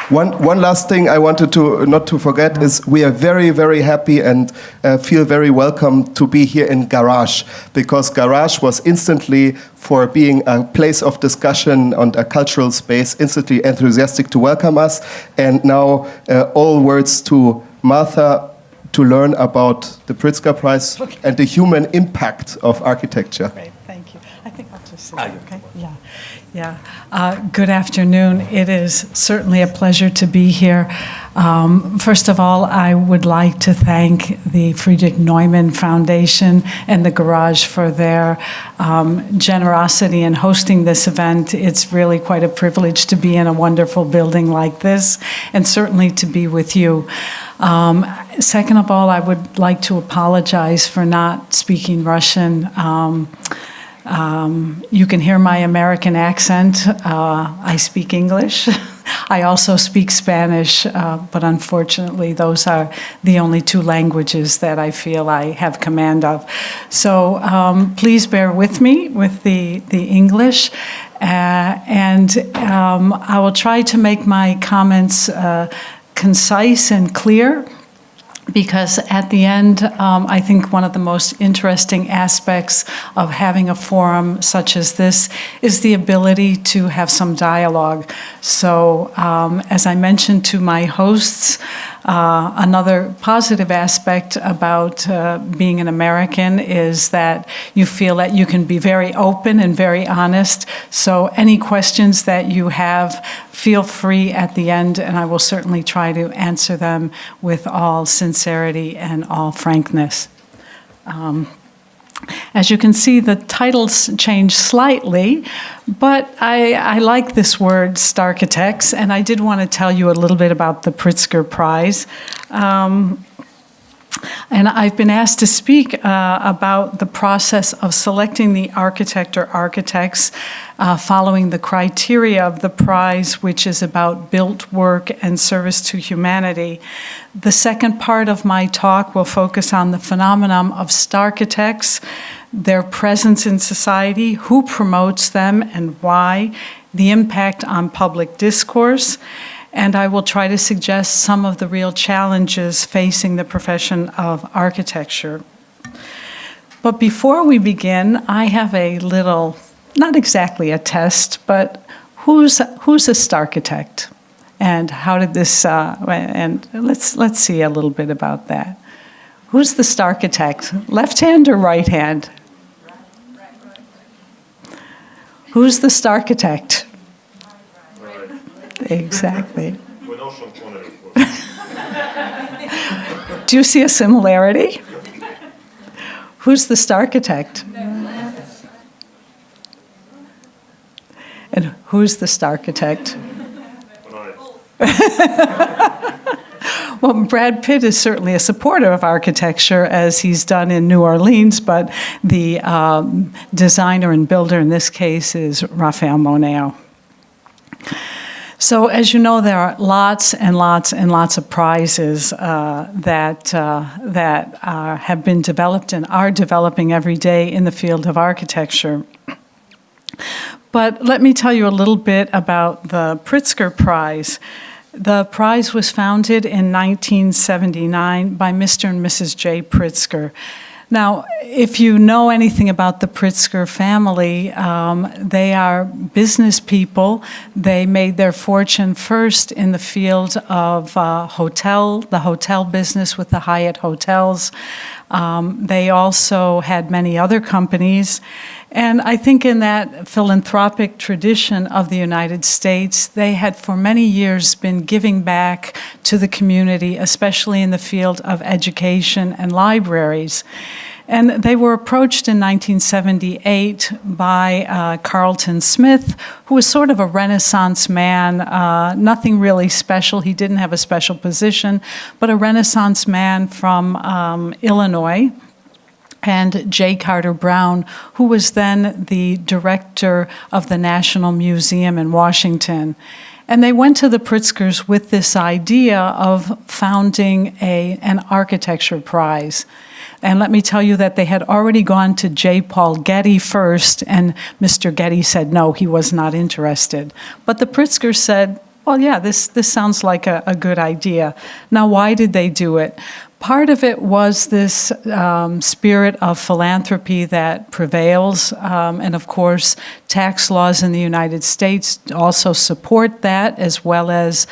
One last thing I wanted to not to forget is we are very, very happy and feel very welcome to be here in Garage, because Garage was instantly, for being a place of discussion and a cultural space, instantly enthusiastic to welcome us. And now all words to Martha to learn about the Pritzker Prize and the human impact of architecture. Great, thank you. I think I'll just sit, okay? Yeah. Good afternoon. It is certainly a pleasure to be here. First of all, I would like to thank the Friedrich Neumann Foundation and the Garage for their generosity in hosting this event. It's really quite a privilege to be in a wonderful building like this, and certainly to be with you. Second of all, I would like to apologize for not speaking Russian. You can hear my American accent. I speak English. I also speak Spanish, but unfortunately those are the only two languages that I feel I have command of. So please bear with me with the English. And I will try to make my comments concise and clear, because at the end, I think one of the most interesting aspects of having a forum such as this is the ability to have some dialogue. So as I mentioned to my hosts, another positive aspect about being an American is that you feel that you can be very open and very honest. So any questions that you have, feel free at the end, and I will certainly try to answer them with all sincerity and all frankness. As you can see, the titles change slightly, but I like this word, Starchitects, and I did want to tell you a little bit about the Pritzker Prize. And I've been asked to speak about the process of selecting the architect or architects following the criteria of the prize, which is about built work and service to humanity. The second part of my talk will focus on the phenomenon of Starchitects, their presence in society, who promotes them and why, the impact on public discourse, and I will try to suggest some of the real challenges facing the profession of architecture. But before we begin, I have a little, not exactly a test, but who's a Starchitect? And how did this, and let's see a little bit about that. Who's the Starchitect? Left hand or right hand? Who's the Starchitect? Exactly. Do you see a similarity? Who's the Starchitect? And who's the Starchitect? Well, Brad Pitt is certainly a supporter of architecture, as he's done in New Orleans, but the designer and builder in this case is Raphael Moneo. So, as you know, there are lots and lots and lots of prizes that have been developed and are developing every day in the field of architecture. But let me tell you a little bit about the Pritzker Prize. The prize was founded in 1979 by Mr. and Mrs. J. Pritzker. Now, if you know anything about the Pritzker family, they are business people. They made their fortune first in the field of the hotel business with the Hyatt Hotels. They also had many other companies. And I think in that philanthropic tradition of the United States, they had for many years been giving back to the community, especially in the field of education and libraries. And they were approached in 1978 by Carlton Smith, who was sort of a Renaissance man, nothing really special. He didn't have a special position, but a Renaissance man from Illinois. And J. Carter Brown, who was then the director of the National Museum in Washington. And they went to the Pritzkers with this idea of founding an architecture prize. And let me tell you that they had already gone to J. Paul Getty first, and Mr. Getty said no, he was not interested. But the Pritzkers said, well, yeah, this sounds like a good idea. Now, why did they do it? Part of it was this spirit of philanthropy that prevails, and of course, tax laws in the United States also support that, as well as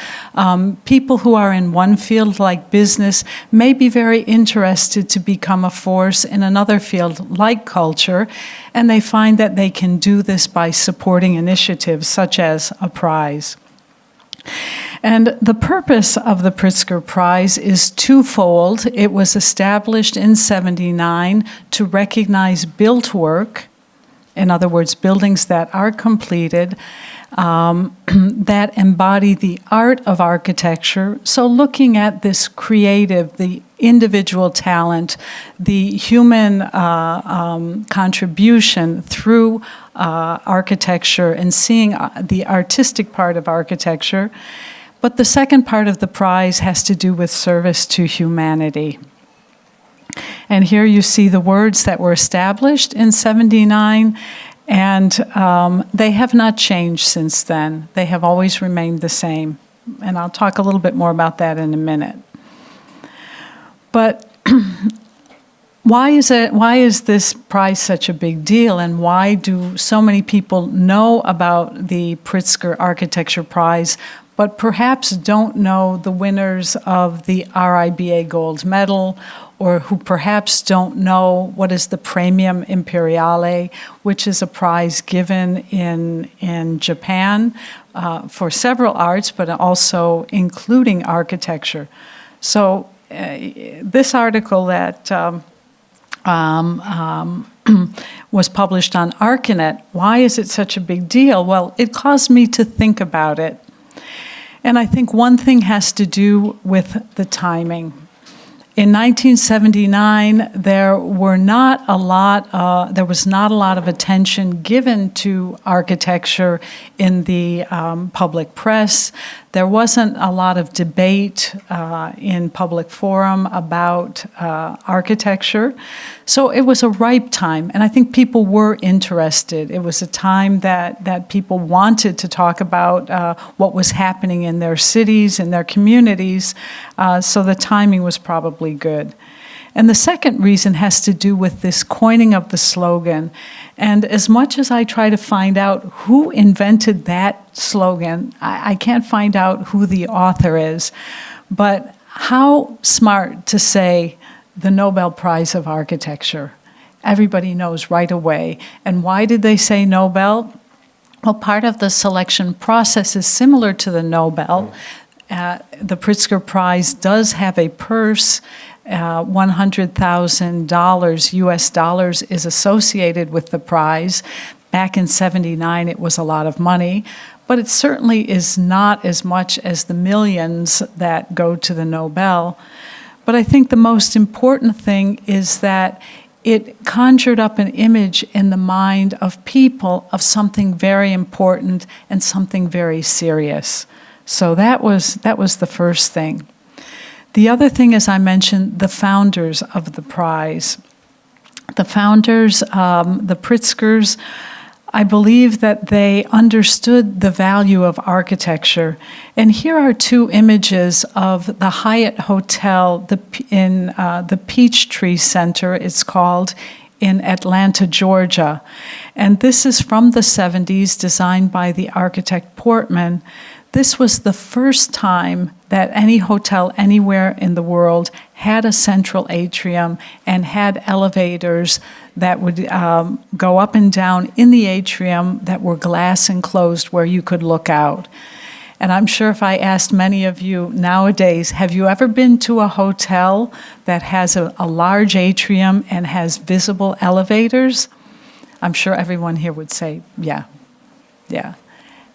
people who are in one field like business may be very interested to become a force in another field like culture, and they find that they can do this by supporting initiatives such as a prize. And the purpose of the Pritzker Prize is twofold. It was established in '79 to recognize built work, in other words, buildings that are completed, that embody the art of architecture. So looking at this creative, the individual talent, the human contribution through architecture and seeing the artistic part of architecture. But the second part of the prize has to do with service to humanity. And here you see the words that were established in '79, and they have not changed since then. They have always remained the same. And I'll talk a little bit more about that in a minute. But why is this prize such a big deal, and why do so many people know about the Pritzker Architecture Prize, but perhaps don't know the winners of the RIBA Gold Medal, or who perhaps don't know what is the Premium Imperiale, which is a prize given in Japan for several arts, but also including architecture. So this article that was published on ArchiNet, why is it such a big deal? Well, it caused me to think about it. And I think one thing has to do with the timing. In 1979, there was not a lot of attention given to architecture in the public press. There wasn't a lot of debate in public forum about architecture. So it was a ripe time, and I think people were interested. It was a time that people wanted to talk about what was happening in their cities, in their communities, so the timing was probably good. And the second reason has to do with this coining of the slogan. And as much as I try to find out who invented that slogan, I can't find out who the author is. But how smart to say the Nobel Prize of Architecture. Everybody knows right away. And why did they say Nobel? Well, part of the selection process is similar to the Nobel. The Pritzker Prize does have a purse. $100,000 US dollars is associated with the prize. Back in '79, it was a lot of money, but it certainly is not as much as the millions that go to the Nobel. But I think the most important thing is that it conjured up an image in the mind of people of something very important and something very serious. So that was the first thing. The other thing, as I mentioned, the founders of the prize. The founders, the Pritzkers, I believe that they understood the value of architecture. And here are two images of the Hyatt Hotel in the Peachtree Center, it's called, in Atlanta, Georgia. And this is from the '70s, designed by the architect Portman. This was the first time that any hotel anywhere in the world had a central atrium and had elevators that would go up and down in the atrium that were glass enclosed where you could look out. And I'm sure if I asked many of you nowadays, have you ever been to a hotel that has a large atrium and has visible elevators? I'm sure everyone here would say, yeah.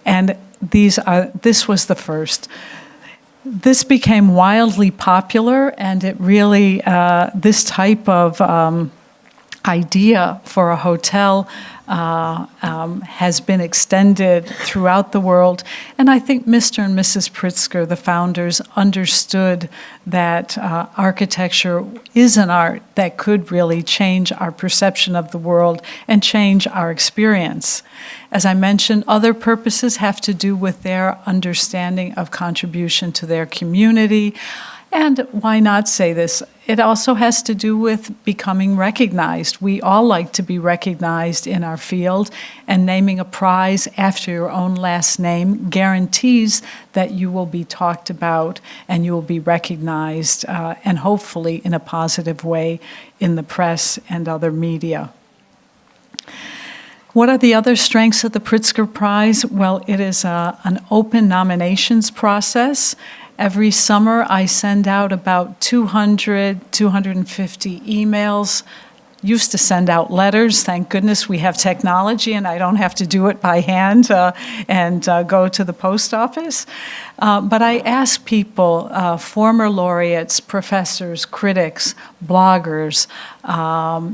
And this was the first. This became wildly popular, and it really, this type of idea for a hotel has been extended throughout the world. And I think Mr. and Mrs. Pritzker, the founders, understood that architecture is an art that could really change our perception of the world and change our experience. As I mentioned, other purposes have to do with their understanding of contribution to their community. And why not say this? It also has to do with becoming recognized. We all like to be recognized in our field, and naming a prize after your own last name guarantees that you will be talked about and you will be recognized, and hopefully in a positive way in the press and other media. What are the other strengths of the Pritzker Prize? Well, it is an open nominations process. Every summer, I send out about 200, 250 emails. Used to send out letters. Thank goodness we have technology and I don't have to do it by hand and go to the post office. But I ask people, former laureates, professors, critics, bloggers,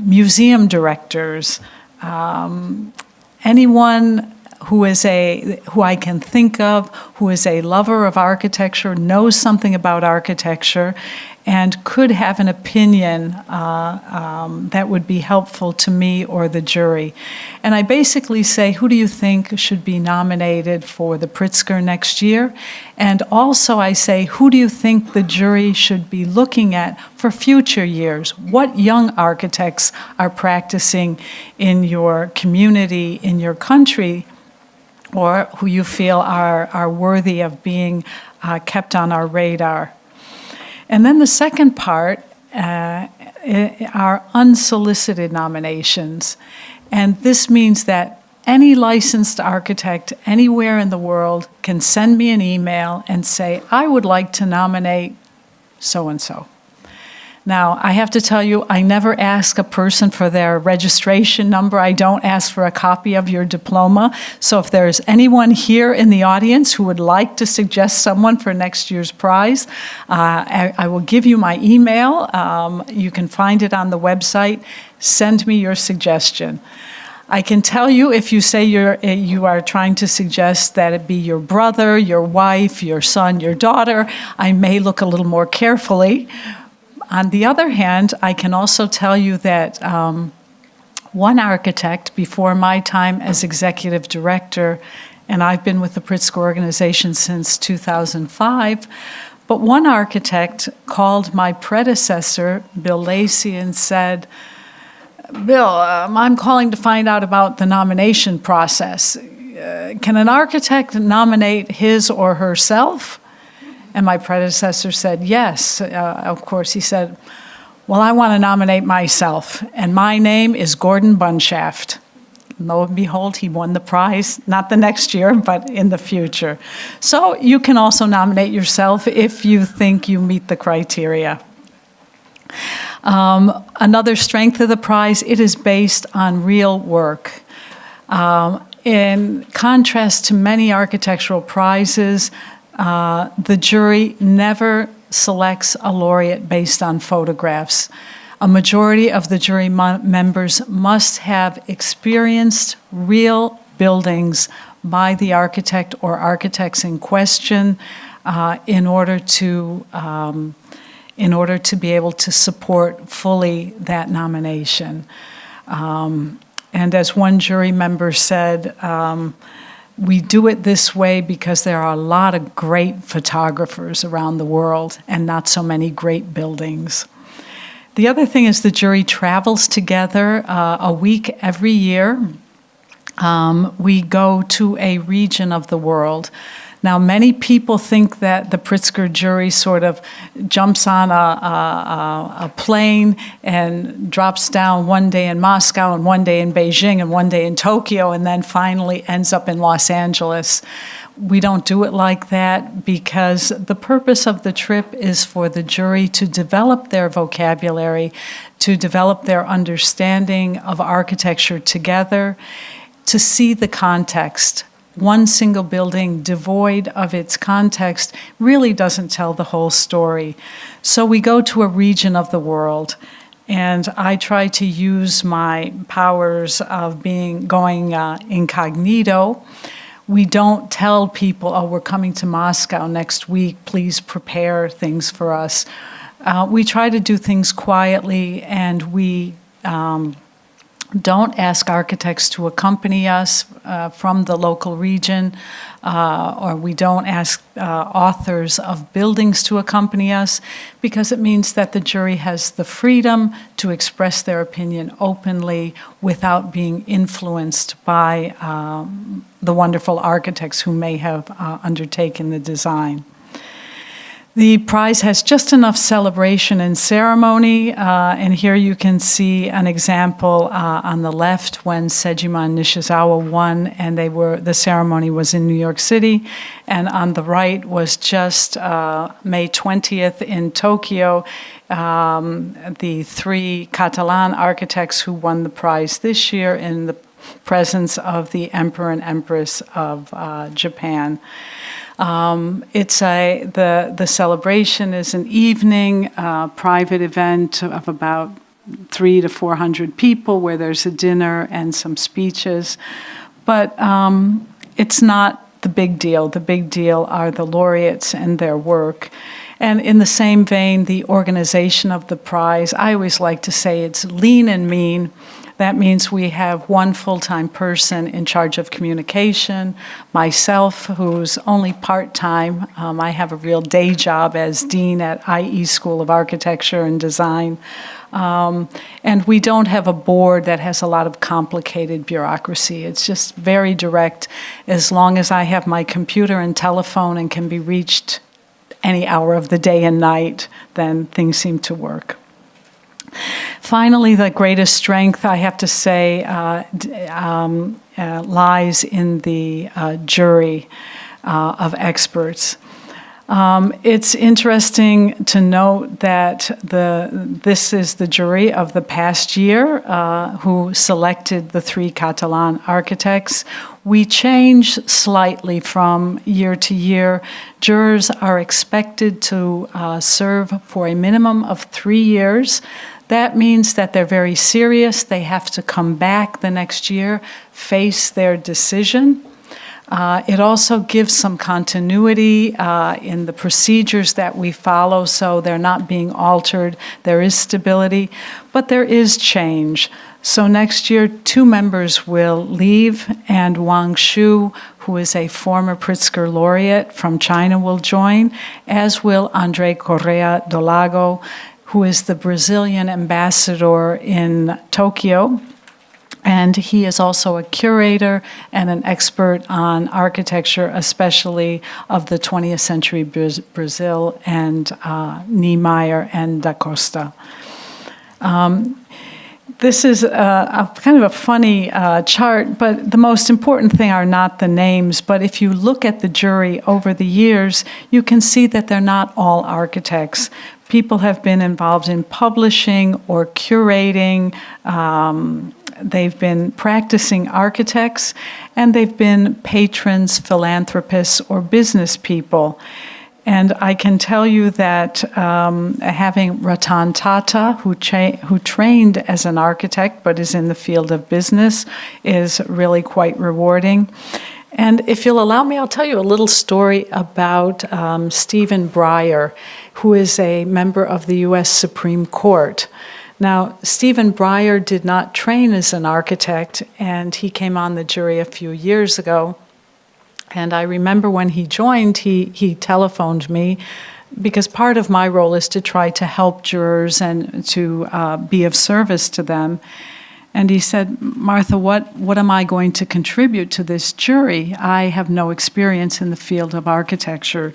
museum directors, anyone who I can think of, who is a lover of architecture, knows something about architecture, and could have an opinion that would be helpful to me or the jury. And I basically say, who do you think should be nominated for the Pritzker next year? And also I say, who do you think the jury should be looking at for future years? What young architects are practicing in your community, in your country, or who you feel are worthy of being kept on our radar? And then the second part are unsolicited nominations. And this means that any licensed architect anywhere in the world can send me an email and say, I would like to nominate so-and-so. Now, I have to tell you, I never ask a person for their registration number. I don't ask for a copy of your diploma. So if there's anyone here in the audience who would like to suggest someone for next year's prize, I will give you my email. You can find it on the website. Send me your suggestion. I can tell you, if you say you are trying to suggest that it be your brother, your wife, your son, your daughter, I may look a little more carefully. On the other hand, I can also tell you that one architect before my time as executive director, and I've been with the Pritzker organization since 2005, but one architect called my predecessor, Bill Lacey, and said, Bill, I'm calling to find out about the nomination process. Can an architect nominate his or herself? And my predecessor said, yes, of course. He said, well, I want to nominate myself, and my name is Gordon Bunshaft. Lo and behold, he won the prize, not the next year, but in the future. So you can also nominate yourself if you think you meet the criteria. Another strength of the prize, it is based on real work. In contrast to many architectural prizes, the jury never selects a laureate based on photographs. A majority of the jury members must have experienced real buildings by the architect or architects in question in order to be able to support fully that nomination. And as one jury member said, we do it this way because there are a lot of great photographers around the world and not so many great buildings. The other thing is the jury travels together a week every year. We go to a region of the world. Now, many people think that the Pritzker jury sort of jumps on a plane and drops down one day in Moscow and one day in Beijing and one day in Tokyo and then finally ends up in Los Angeles. We don't do it like that because the purpose of the trip is for the jury to develop their vocabulary, to develop their understanding of architecture together, to see the context. One single building devoid of its context really doesn't tell the whole story. So we go to a region of the world. And I try to use my powers of going incognito. We don't tell people, oh, we're coming to Moscow next week, please prepare things for us. We try to do things quietly, and we don't ask architects to accompany us from the local region, or we don't ask authors of buildings to accompany us, because it means that the jury has the freedom to express their opinion openly without being influenced by the wonderful architects who may have undertaken the design. The prize has just enough celebration and ceremony, and here you can see an example on the left when Sejiman Nishizawa won, and the ceremony was in New York City, and on the right was just May 20th in Tokyo, the 3 Catalan architects who won the prize this year in the presence of the Emperor and Empress of Japan. The celebration is an evening private event of about 300 to 400 people where there's a dinner and some speeches, but it's not the big deal. The big deal are the laureates and their work. And in the same vein, the organization of the prize, I always like to say it's lean and mean. That means we have one full-time person in charge of communication, myself, who's only part-time. I have a real day job as dean at IE School of Architecture and Design. And we don't have a board that has a lot of complicated bureaucracy. It's just very direct. As long as I have my computer and telephone and can be reached any hour of the day and night, then things seem to work. Finally, the greatest strength, I have to say, lies in the jury of experts. It's interesting to note that this is the jury of the past year who selected the 3 Catalan architects. We change slightly from year to year. Jurors are expected to serve for a minimum of 3 years. That means that they're very serious. They have to come back the next year, face their decision. It also gives some continuity in the procedures that we follow, so they're not being altered. There is stability, but there is change. So next year, 2 members will leave, and Wang Shu, who is a former Pritzker laureate from China, will join, as will Andre Correa do Lago, who is the Brazilian ambassador in Tokyo. And he is also a curator and an expert on architecture, especially of the 20th century Brazil, and Niemeyer and da Costa. This is a kind of a funny chart, but the most important thing are not the names. But if you look at the jury over the years, you can see that they're not all architects. People have been involved in publishing or curating. They've been practicing architects, and they've been patrons, philanthropists, or business people. And I can tell you that having Ratan Tata, who trained as an architect but is in the field of business, is really quite rewarding. And if you'll allow me, I'll tell you a little story about Stephen Breyer, who is a member of the U.S. Supreme Court. Now, Stephen Breyer did not train as an architect, and he came on the jury a few years ago. And I remember when he joined, he telephoned me, because part of my role is to try to help jurors and to be of service to them. And he said, Martha, what am I going to contribute to this jury? I have no experience in the field of architecture.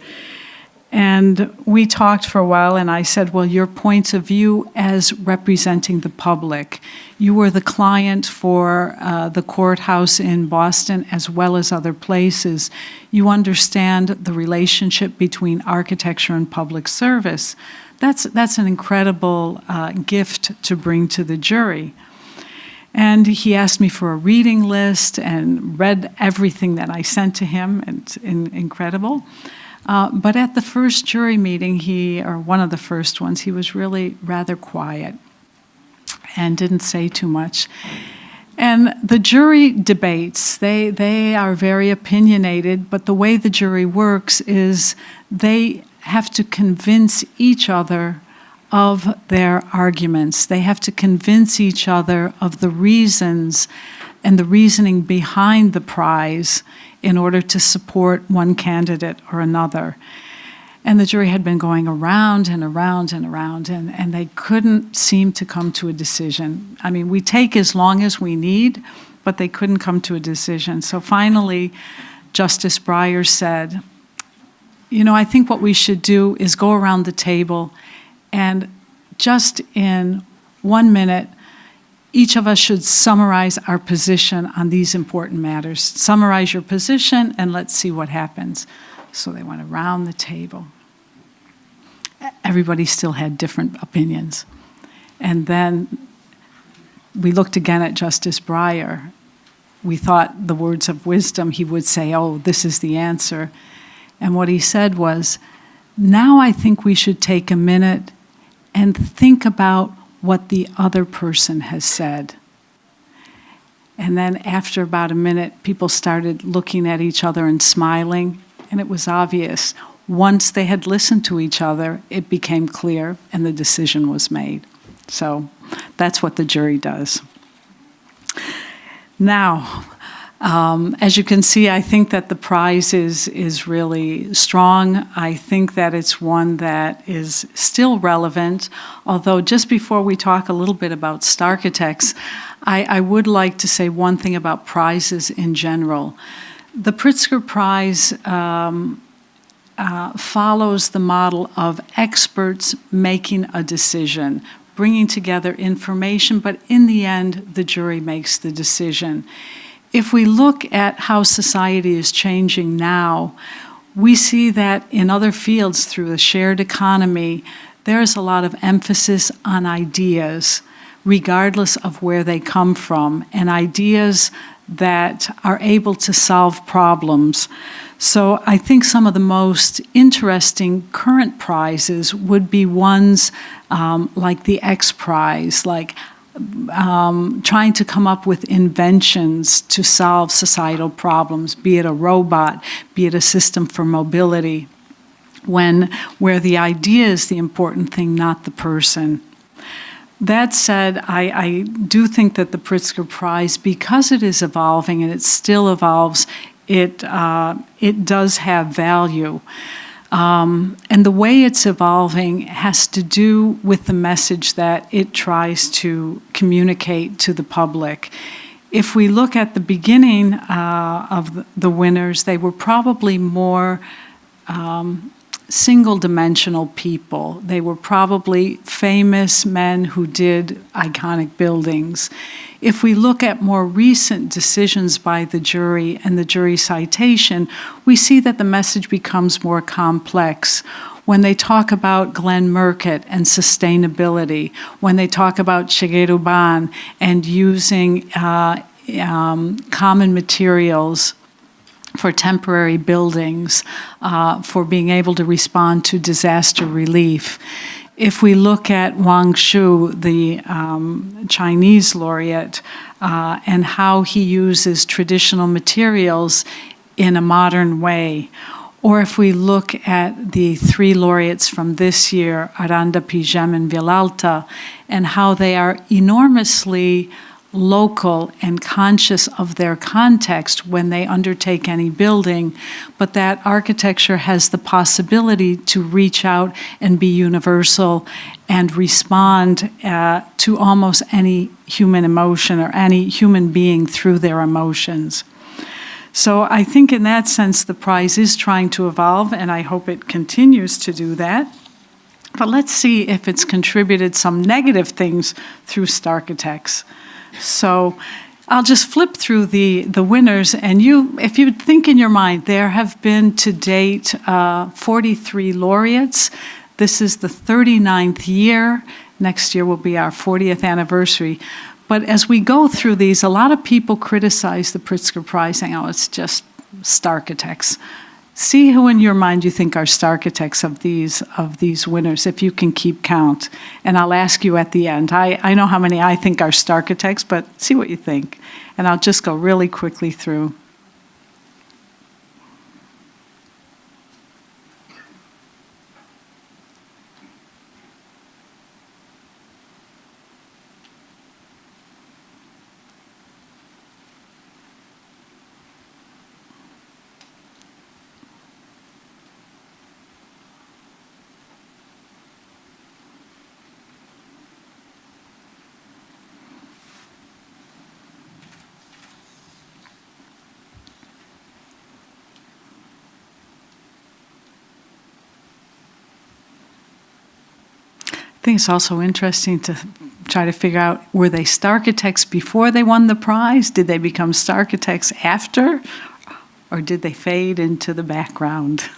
And we talked for a while, and I said, well, your points of view as representing the public. You were the client for the courthouse in Boston as well as other places. You understand the relationship between architecture and public service. That's an incredible gift to bring to the jury. And he asked me for a reading list and read everything that I sent to him. It's incredible. But at the first jury meeting, one of the first ones, he was really rather quiet. and didn't say too much. And the jury debates, they are very opinionated, but the way the jury works is they have to convince each other of their arguments. They have to convince each other of the reasons and the reasoning behind the prize in order to support one candidate or another. And the jury had been going around and around and around, and they couldn't seem to come to a decision. I mean, we take as long as we need, but they couldn't come to a decision. So finally, Justice Breyer said, you know, I think what we should do is go around the table and just in 1 minute, each of us should summarize our position on these important matters. Summarize your position and let's see what happens. So they went around the table. Everybody still had different opinions. And then we looked again at Justice Breyer. We thought the words of wisdom, he would say, oh, this is the answer. And what he said was, now I think we should take a minute and think about what the other person has said. And then after about a minute, people started looking at each other and smiling. And it was obvious. Once they had listened to each other, it became clear and the decision was made. So that's what the jury does. Now, as you can see, I think that the prize is really strong. I think that it's one that is still relevant, although just before we talk a little bit about Starchitects, I would like to say one thing about prizes in general. The Pritzker Prize follows the model of experts making a decision, bringing together information, but in the end, the jury makes the decision. If we look at how society is changing now, we see that in other fields through the shared economy, there's a lot of emphasis on ideas, regardless of where they come from, and ideas that are able to solve problems. So I think some of the most interesting current prizes would be ones like the X Prize, like trying to come up with inventions to solve societal problems, be it a robot, be it a system for mobility, where the idea is the important thing, not the person. That said, I do think that the Pritzker Prize, because it is evolving and it still evolves, it does have value. And the way it's evolving has to do with the message that it tries to communicate to the public. If we look at the beginning of the winners, they were probably more single-dimensional people. They were probably famous men who did iconic buildings. If we look at more recent decisions by the jury and the jury citation, we see that the message becomes more complex. When they talk about Glenn Murcutt and sustainability, when they talk about Shigeru Ban and using common materials for temporary buildings, for being able to respond to disaster relief. If we look at Wang Shu, the Chinese laureate, and how he uses traditional materials in a modern way, or if we look at the 3 laureates from this year, Aranda, Pigem, and Vilalta, and how they are enormously local and conscious of their context when they undertake any building, but that architecture has the possibility to reach out and be universal and respond to almost any human emotion or any human being through their emotions. So I think in that sense the prize is trying to evolve, and I hope it continues to do that. But let's see if it's contributed some negative things through Starchitects. So I'll just flip through the winners, and if you think in your mind, there have been to date 43 laureates. This is the 39th year. Next year will be our 40th anniversary. But as we go through these, a lot of people criticize the Pritzker Prize, saying, oh, it's just Starchitects. See who in your mind you think are Starchitects of these winners, if you can keep count. And I'll ask you at the end. I know how many I think are Starchitects, but see what you think. And I'll just go really quickly through. I think it's also interesting to try to figure out, were they Starchitects before they won the prize? Did they become Starchitects after? Or did they fade into the background?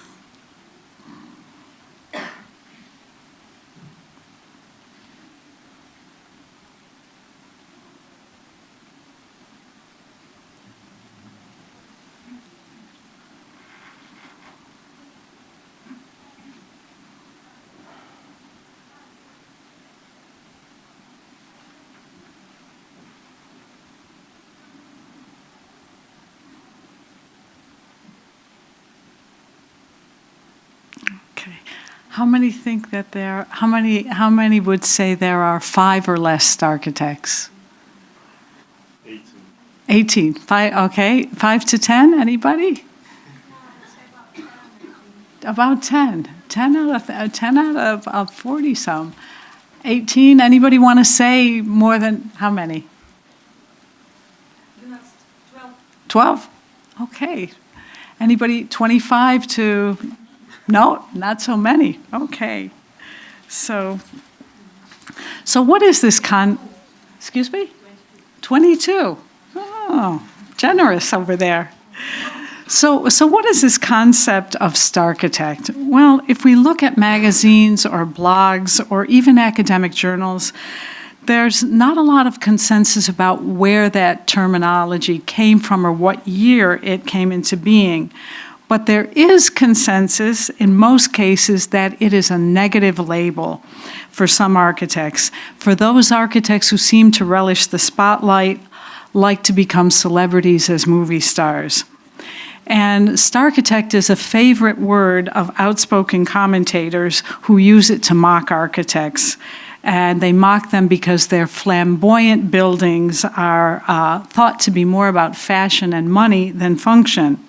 How many think that how many would say there are 5 or less Starchitects? 18. 5, okay. 5 to 10, anybody? About 10. 10 out of 40 some. 18, anybody want to say more than how many? 12? Okay. Anybody 25 to... No, not so many. Okay. So what is this excuse me? 22. Oh, generous over there. So what is this concept of Starchitect? Well, if we look at magazines or blogs or even academic journals, there's not a lot of consensus about where that terminology came from or what year it came into being. But there is consensus in most cases that it is a negative label for some architects. For those architects who seem to relish the spotlight, like to become celebrities as movie stars. And Starchitect is a favorite word of outspoken commentators who use it to mock architects. And they mock them because their flamboyant buildings are thought to be more about fashion and money than function.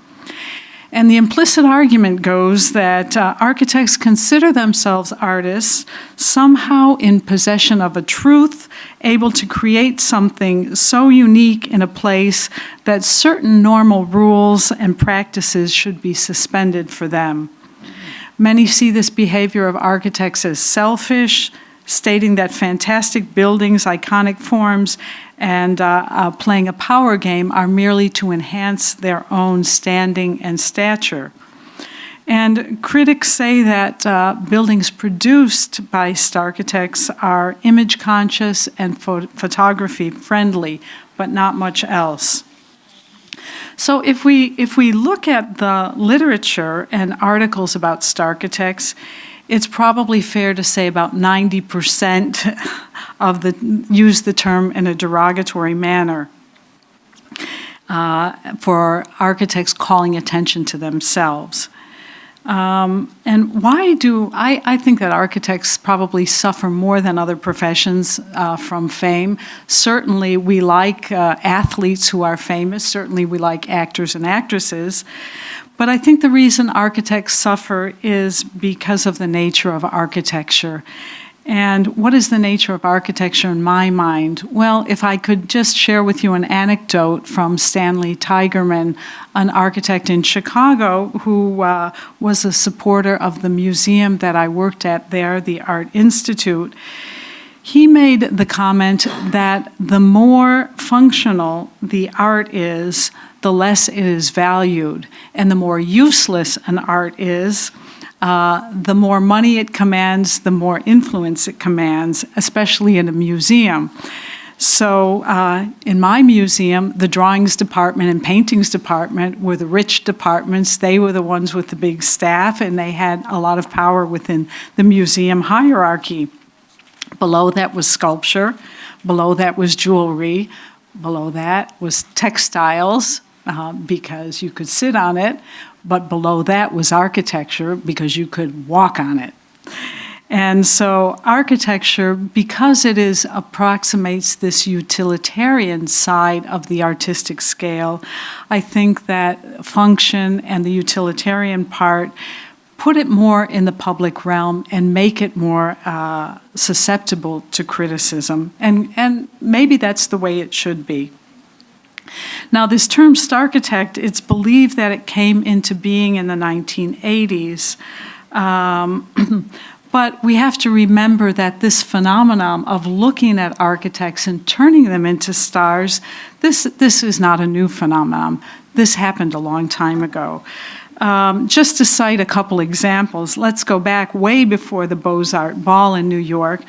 And the implicit argument goes that architects consider themselves artists, somehow in possession of a truth, able to create something so unique in a place that certain normal rules and practices should be suspended for them. Many see this behavior of architects as selfish, stating that fantastic buildings, iconic forms, and playing a power game are merely to enhance their own standing and stature. And critics say that buildings produced by Starchitects are image conscious and photography friendly, but not much else. So if we look at the literature and articles about Starchitects, it's probably fair to say about 90% use the term in a derogatory manner for architects calling attention to themselves. And why do I think that architects probably suffer more than other professions from fame? Certainly we like athletes who are famous. Certainly we like actors and actresses. But I think the reason architects suffer is because of the nature of architecture. And what is the nature of architecture in my mind? Well, if I could just share with you an anecdote from Stanley Tigerman, an architect in Chicago who was a supporter of the museum that I worked at there, the Art Institute. He made the comment that the more functional the art is, the less it is valued. And the more useless an art is, the more money it commands, the more influence it commands, especially in a museum. So in my museum, the drawings department and paintings department were the rich departments. They were the ones with the big staff, and they had a lot of power within the museum hierarchy. Below that was sculpture. Below that was jewelry. Below that was textiles, because you could sit on it. But below that was architecture, because you could walk on it. And so architecture, because it approximates this utilitarian side of the artistic scale, I think that function and the utilitarian part put it more in the public realm and make it more susceptible to criticism. And maybe that's the way it should be. Now, this term Starchitect, it's believed that it came into being in the 1980s. But we have to remember that this phenomenon of looking at architects and turning them into stars, this is not a new phenomenon. This happened a long time ago. Just to cite a couple examples, let's go back way before the Beaux-Arts Ball in New York.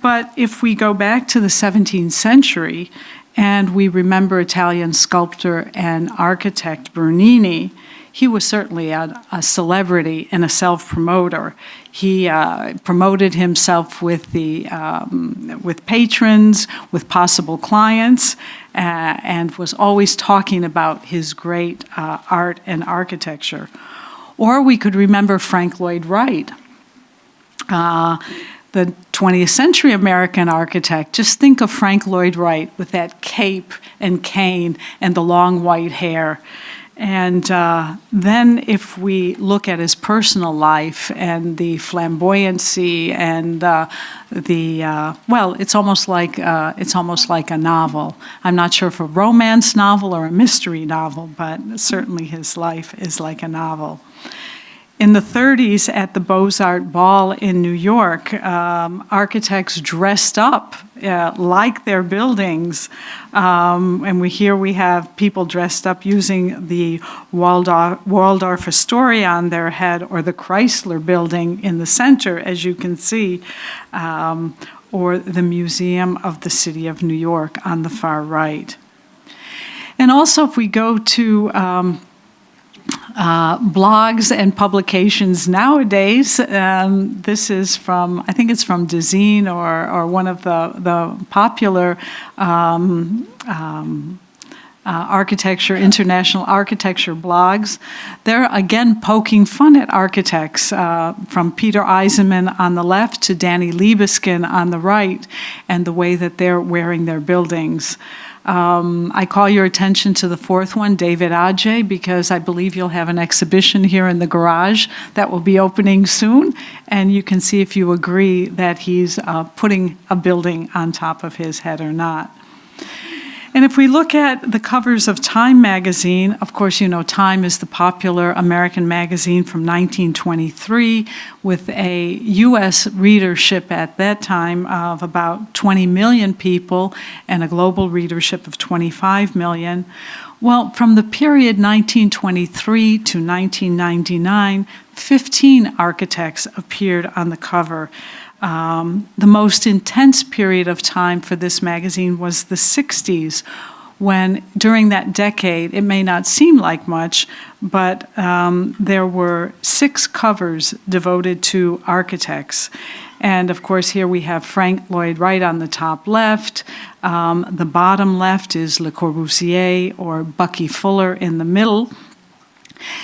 But if we go back to the 17th century and we remember Italian sculptor and architect Bernini, he was certainly a celebrity and a self-promoter. He promoted himself with patrons, with possible clients, and was always talking about his great art and architecture. Or we could remember Frank Lloyd Wright, the 20th century American architect. Just think of Frank Lloyd Wright with that cape and cane and the long white hair. And then if we look at his personal life and the flamboyancy and it's almost like a novel. I'm not sure if a romance novel or a mystery novel, but certainly his life is like a novel. In the 30s, at the Beaux-Arts Ball in New York, architects dressed up like their buildings. And we have people dressed up using the Waldorf Astoria on their head, or the Chrysler Building in the center, as you can see, or the Museum of the City of New York on the far right. And also, if we go to blogs and publications nowadays. This is from, I think it's from Dezeen or one of the popular international architecture blogs. They're again poking fun at architects, from Peter Eisenman on the left to Danny Libeskind on the right, and the way that they're wearing their buildings. I call your attention to the fourth one, David Adjaye, because I believe you'll have an exhibition here in the garage that will be opening soon, and you can see if you agree that he's putting a building on top of his head or not. And if we look at the covers of Time magazine, of course, you know, Time is the popular American magazine from 1923 with a U.S. readership at that time of about 20 million people and a global readership of 25 million. Well, from the period 1923 to 1999, 15 architects appeared on the cover. The most intense period of time for this magazine was the 60s, when during that decade, it may not seem like much, but there were 6 covers devoted to architects. And of course, here we have Frank Lloyd Wright on the top left. The bottom left is Le Corbusier or Bucky Fuller in the middle.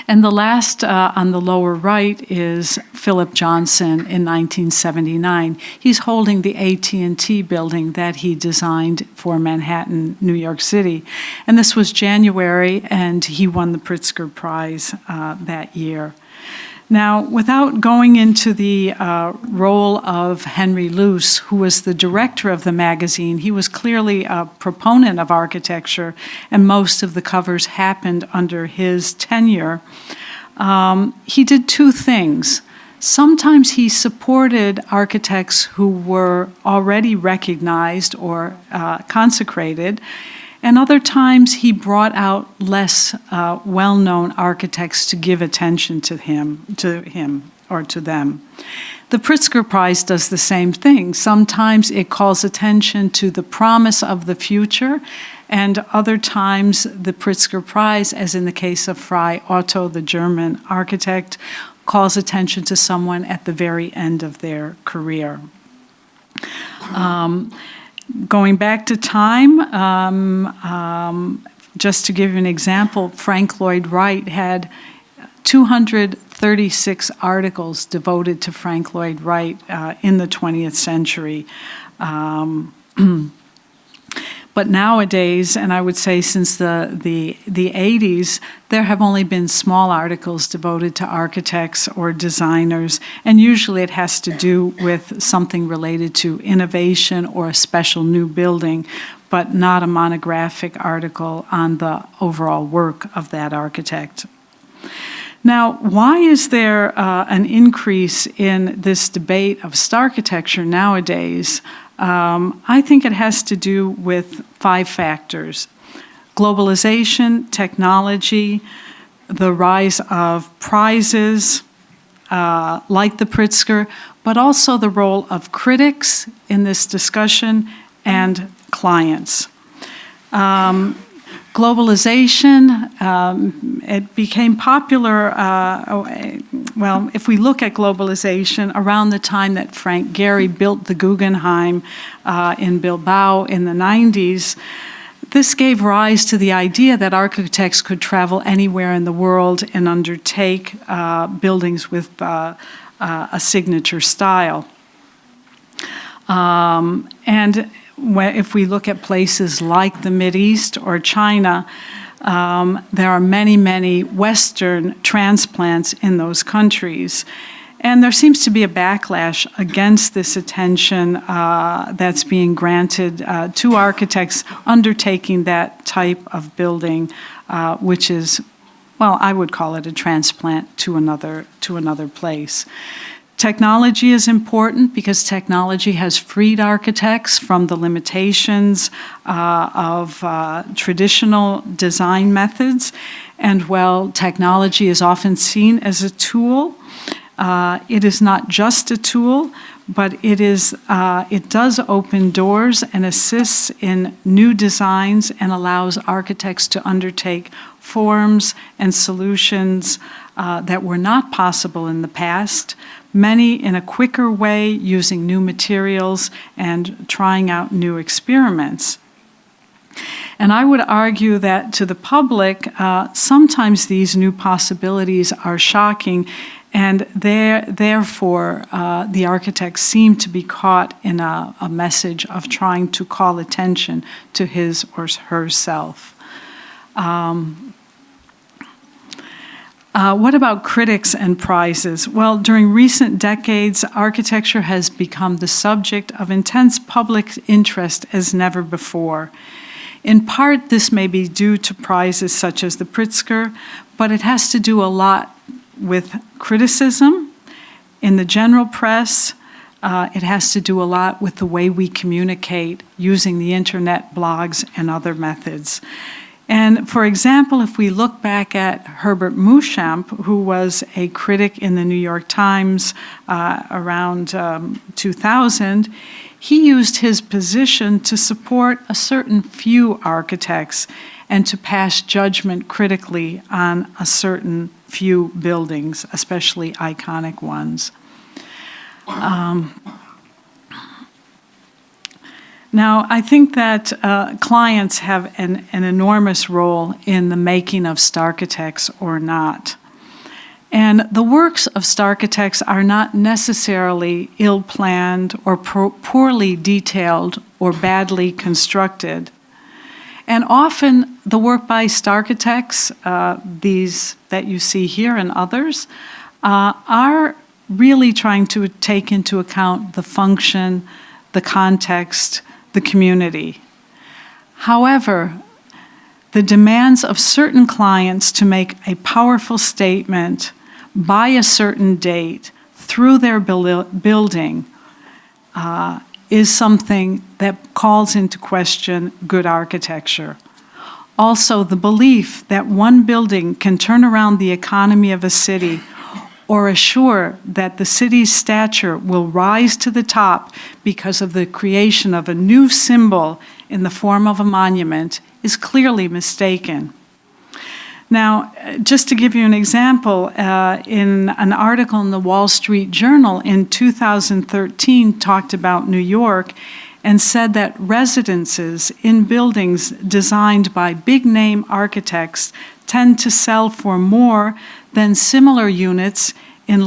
And the last on the lower right is Philip Johnson in 1979. He's holding the AT&T building that he designed for Manhattan, New York City. And this was January, and he won the Pritzker Prize that year. Now, without going into the role of Henry Luce, who was the director of the magazine, he was clearly a proponent of architecture, and most of the covers happened under his tenure. He did 2 things. Sometimes he supported architects who were already recognized or consecrated, and other times he brought out less well-known architects to give attention to him or to them. The Pritzker Prize does the same thing. Sometimes it calls attention to the promise of the future, and other times the Pritzker Prize, as in the case of Frei Otto, the German architect, calls attention to someone at the very end of their career. Going back to time, just to give you an example, Frank Lloyd Wright had 236 articles devoted to Frank Lloyd Wright in the 20th century. But nowadays, and I would say since the 80s, there have only been small articles devoted to architects or designers, and usually it has to do with something related to innovation or a special new building, but not a monographic article on the overall work of that architect. Now, why is there an increase in this debate of Starchitecture nowadays? I think it has to do with 5 factors: globalization, technology, the rise of prizes like the Pritzker, but also the role of critics in this discussion and clients. Globalization, it became popular, well, if we look at globalization, around the time that Frank Gehry built the Guggenheim in Bilbao in the 90s, this gave rise to the idea that architects could travel anywhere in the world and undertake buildings with a signature style. And if we look at places like the Mideast or China, there are many, many Western transplants in those countries. And there seems to be a backlash against this attention that's being granted to architects undertaking that type of building, which is, well, I would call it a transplant to another place. Technology is important because technology has freed architects from the limitations of traditional design methods. And while technology is often seen as a tool, it is not just a tool, but it does open doors and assists in new designs and allows architects to undertake forms and solutions that were not possible in the past, many in a quicker way, using new materials and trying out new experiments. And I would argue that to the public, sometimes these new possibilities are shocking, and therefore the architects seem to be caught in a message of trying to call attention to his or herself. What about critics and prizes? Well, during recent decades, architecture has become the subject of intense public interest as never before. In part, this may be due to prizes such as the Pritzker, but it has to do a lot with criticism in the general press. It has to do a lot with the way we communicate using the internet, blogs, and other methods. And for example, if we look back at Herbert Muschamp, who was a critic in the New York Times around 2000, he used his position to support a certain few architects and to pass judgment critically on a certain few buildings, especially iconic ones. Now, I think that clients have an enormous role in the making of Starchitects or not. And the works of Starchitects are not necessarily ill-planned or poorly detailed or badly constructed. And often the work by Starchitects, these that you see here and others, are really trying to take into account the function, the context, the community. However, the demands of certain clients to make a powerful statement by a certain date through their building is something that calls into question good architecture. Also, the belief that one building can turn around the economy of a city or assure that the city's stature will rise to the top because of the creation of a new symbol in the form of a monument is clearly mistaken. Now, just to give you an example, in an article in the Wall Street Journal in 2013 talked about New York and said that residences in buildings designed by big-name architects tend to sell for more than similar units in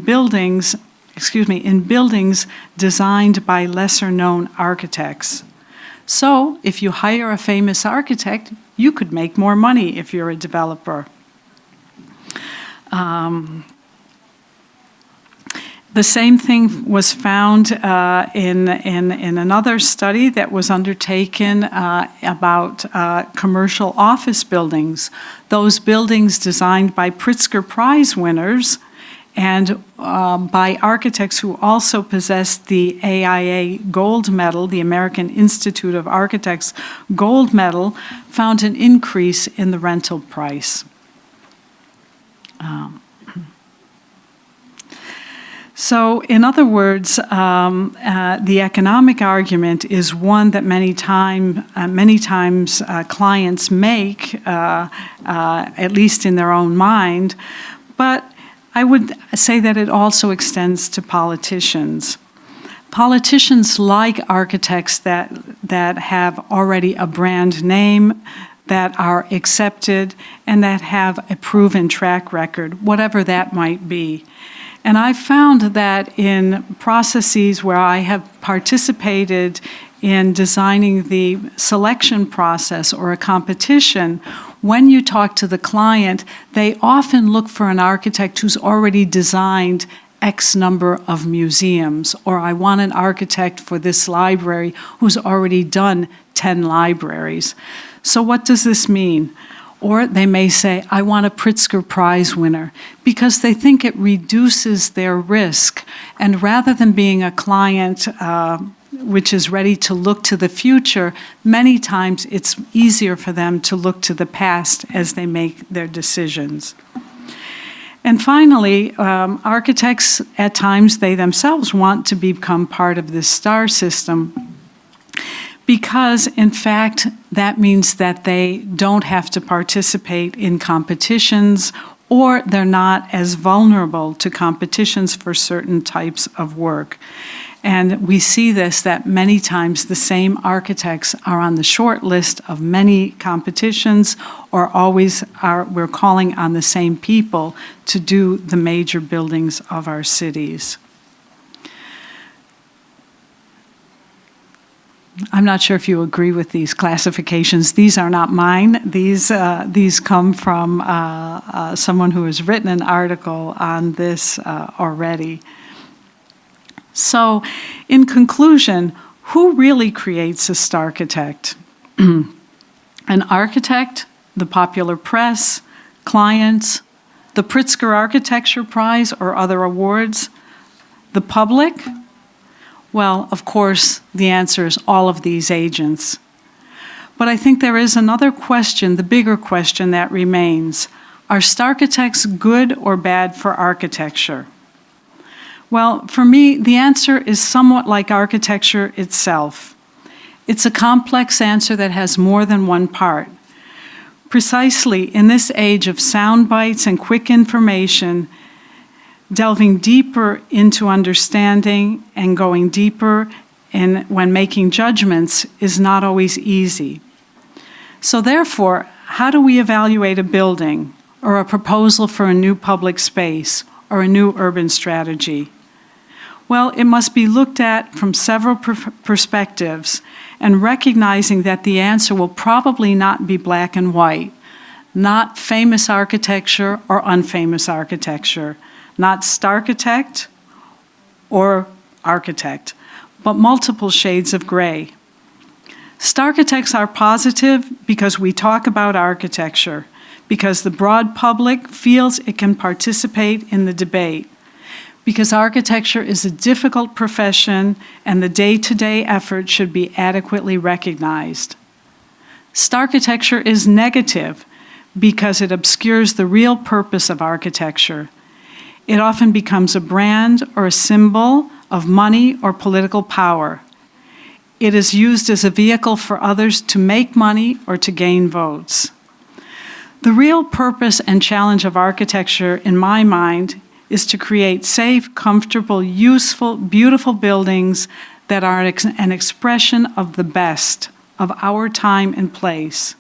buildings designed by lesser-known architects. So, if you hire a famous architect, you could make more money if you're a developer. The same thing was found in another study that was undertaken about commercial office buildings. Those buildings designed by Pritzker Prize winners and by architects who also possessed the AIA Gold Medal, the American Institute of Architects Gold Medal, found an increase in the rental price. So, in other words, the economic argument is one that many times clients make, at least in their own mind, but I would say that it also extends to politicians. Politicians like architects that have already a brand name, that are accepted, and that have a proven track record, whatever that might be. And I found that in processes where I have participated in designing the selection process or a competition, when you talk to the client, they often look for an architect who's already designed X number of museums, or I want an architect for this library who's already done 10 libraries. So what does this mean? Or they may say, I want a Pritzker Prize winner, because they think it reduces their risk. And rather than being a client which is ready to look to the future, many times it's easier for them to look to the past as they make their decisions. And finally, architects, at times, they themselves want to become part of this STAR system, because, in fact, that means that they don't have to participate in competitions, or they're not as vulnerable to competitions for certain types of work. And we see this, that many times the same architects are on the short list of many competitions, or we're calling on the same people to do the major buildings of our cities. I'm not sure if you agree with these classifications. These are not mine. These come from someone who has written an article on this already. So, in conclusion, who really creates a Starchitect? An architect, the popular press, clients, the Pritzker Architecture Prize or other awards, the public? Well, of course, the answer is all of these agents. But I think there is another question, the bigger question that remains. Are Starchitects good or bad for architecture? Well, for me, the answer is somewhat like architecture itself. It's a complex answer that has more than one part. Precisely in this age of sound bites and quick information, delving deeper into understanding and going deeper when making judgments is not always easy. So therefore, how do we evaluate a building or a proposal for a new public space or a new urban strategy? Well, it must be looked at from several perspectives, and recognizing that the answer will probably not be black and white, not famous architecture or unfamous architecture, not Starchitect or architect, but multiple shades of gray. Starchitects are positive because we talk about architecture, because the broad public feels it can participate in the debate, because architecture is a difficult profession and the day-to-day effort should be adequately recognized. Starchitecture is negative because it obscures the real purpose of architecture. It often becomes a brand or a symbol of money or political power. It is used as a vehicle for others to make money or to gain votes. The real purpose and challenge of architecture, in my mind, is to create safe, comfortable, useful, beautiful buildings that are an expression of the best of our time and place.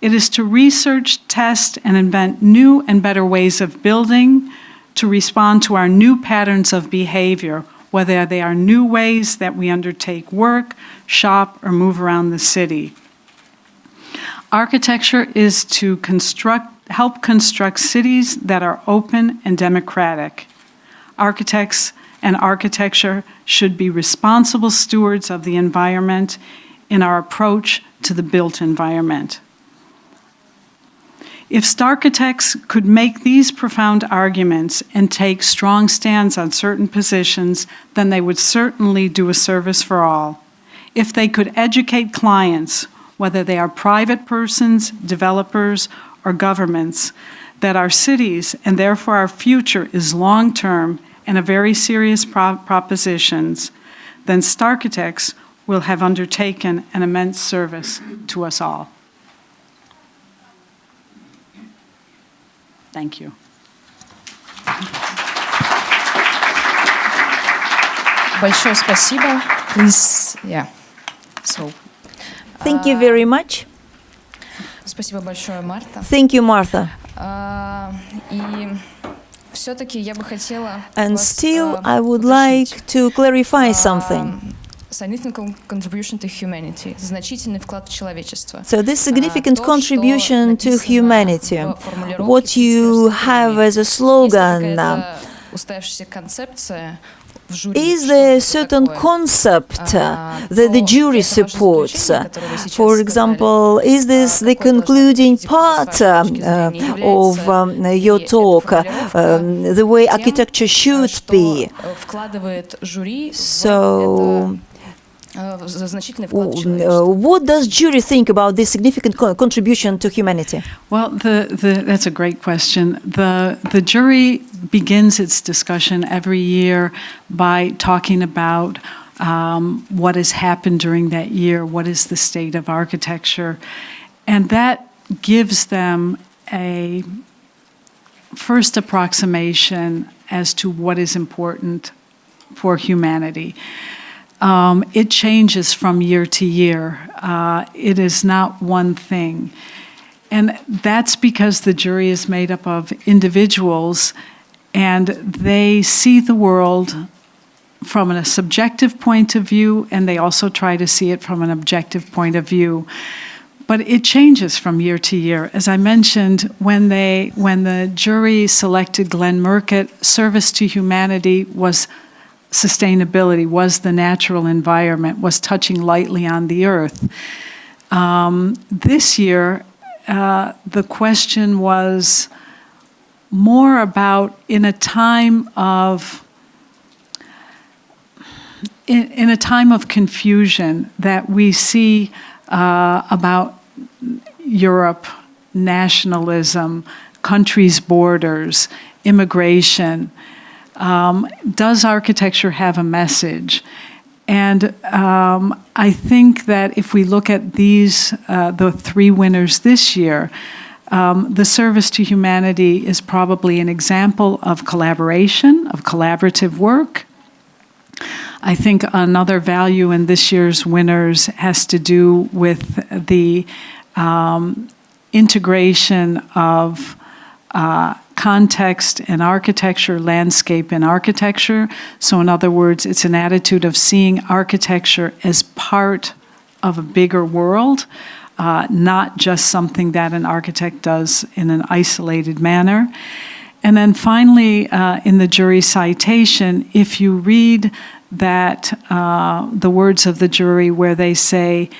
It is to research, test, and invent new and better ways of building, to respond to our new patterns of behavior, whether they are new ways that we undertake work, shop, or move around the city. Architecture is to help construct cities that are open and democratic. Architects and architecture should be responsible stewards of the environment in our approach to the built environment. If Starchitects could make these profound arguments and take strong stands on certain positions, then they would certainly do a service for all. If they could educate clients, whether they are private persons, developers, or governments, that our cities and therefore our future is long-term and a very serious propositions, then Starchitects will have undertaken an immense service to us all. Thank you. Большое спасибо. Please, yeah. So, Thank you very much. спасибо большое, Марта. Thank you, Martha. И все-таки я бы хотела And still, I would like to clarify something. Significant contribution to humanity, значительный вклад в человечество. So this significant contribution to humanity, what you have as a slogan, устоявшаяся концепция. is there a certain concept that the jury supports? For example, is this the concluding part of your talk, the way architecture should be? So, what does jury think about this significant contribution to humanity? Well, that's a great question. The jury begins its discussion every year by talking about what has happened during that year, what is the state of architecture, and that gives them a first approximation as to what is important for humanity. It changes from year to year. It is not one thing. And that's because the jury is made up of individuals and they see the world from a subjective point of view, and they also try to see it from an objective point of view. But it changes from year to year. As I mentioned, when the jury selected Glenn Murcutt, service to humanity was sustainability, was the natural environment, was touching lightly on the earth. This year, the question was more about in a time of confusion that we see about Europe, nationalism, countries' borders, immigration. Does architecture have a message? And I think that if we look at these, the three winners this year, the service to humanity is probably an example of collaboration, of collaborative work. I think another value in this year's winners has to do with the integration of context in architecture, landscape in architecture. So in other words, it's an attitude of seeing architecture as part of a bigger world, not just something that an architect does in an isolated manner. And then finally, in the jury citation, if you read that the words of the jury where they say,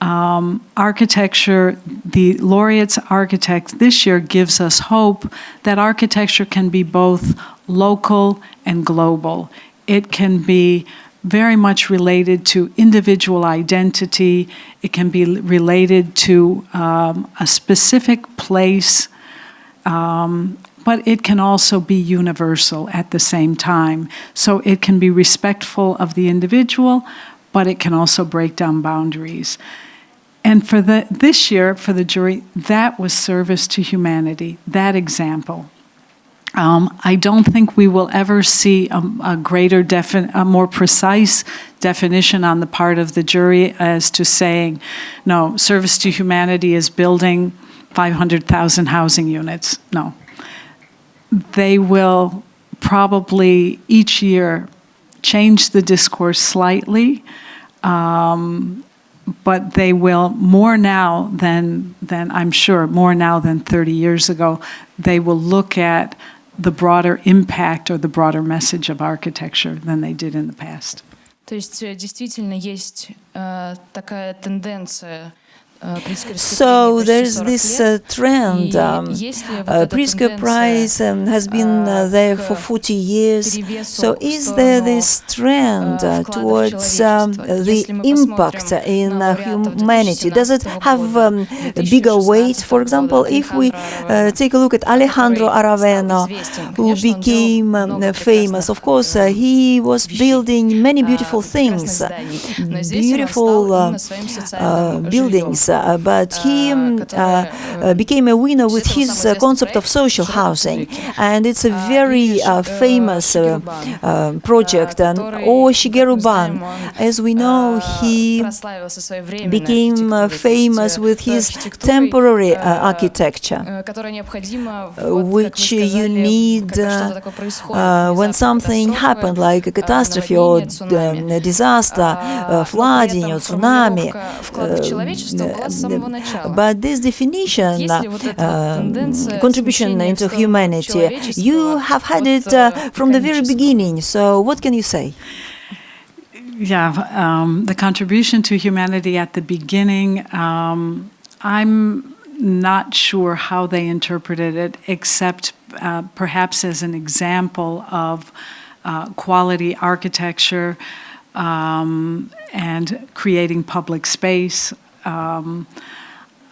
architecture, the laureate's architect this year gives us hope that architecture can be both local and global. It can be very much related to individual identity. It can be related to a specific place, but it can also be universal at the same time. So it can be respectful of the individual, but it can also break down boundaries. And for this year, for the jury, that was service to humanity, that example. I don't think we will ever see a more precise definition on the part of the jury as to saying, no, service to humanity is building 500,000 housing units. No. They will probably each year change the discourse slightly, but they will more now than I'm sure, more now than 30 years ago, they will look at the broader impact or the broader message of architecture than they did in the past. То есть действительно есть такая тенденция. So there's this trend. Pritzker Prize has been there for 40 years. So is there this trend towards the impact in humanity? Does it have a bigger weight? For example, if we take a look at Alejandro Aravena, who became famous, of course, he was building many beautiful things, beautiful buildings. But he became a winner with his concept of social housing, and it's a very famous project. And Shigeru Ban, as we know, he became famous with his temporary architecture, which you need when something happened, like a catastrophe or disaster, flooding or tsunami. But this definition, contribution into humanity, you have had it from the very beginning. So what can you say? Yeah, the contribution to humanity at the beginning, I'm not sure how they interpreted it, except perhaps as an example of quality architecture and creating public space.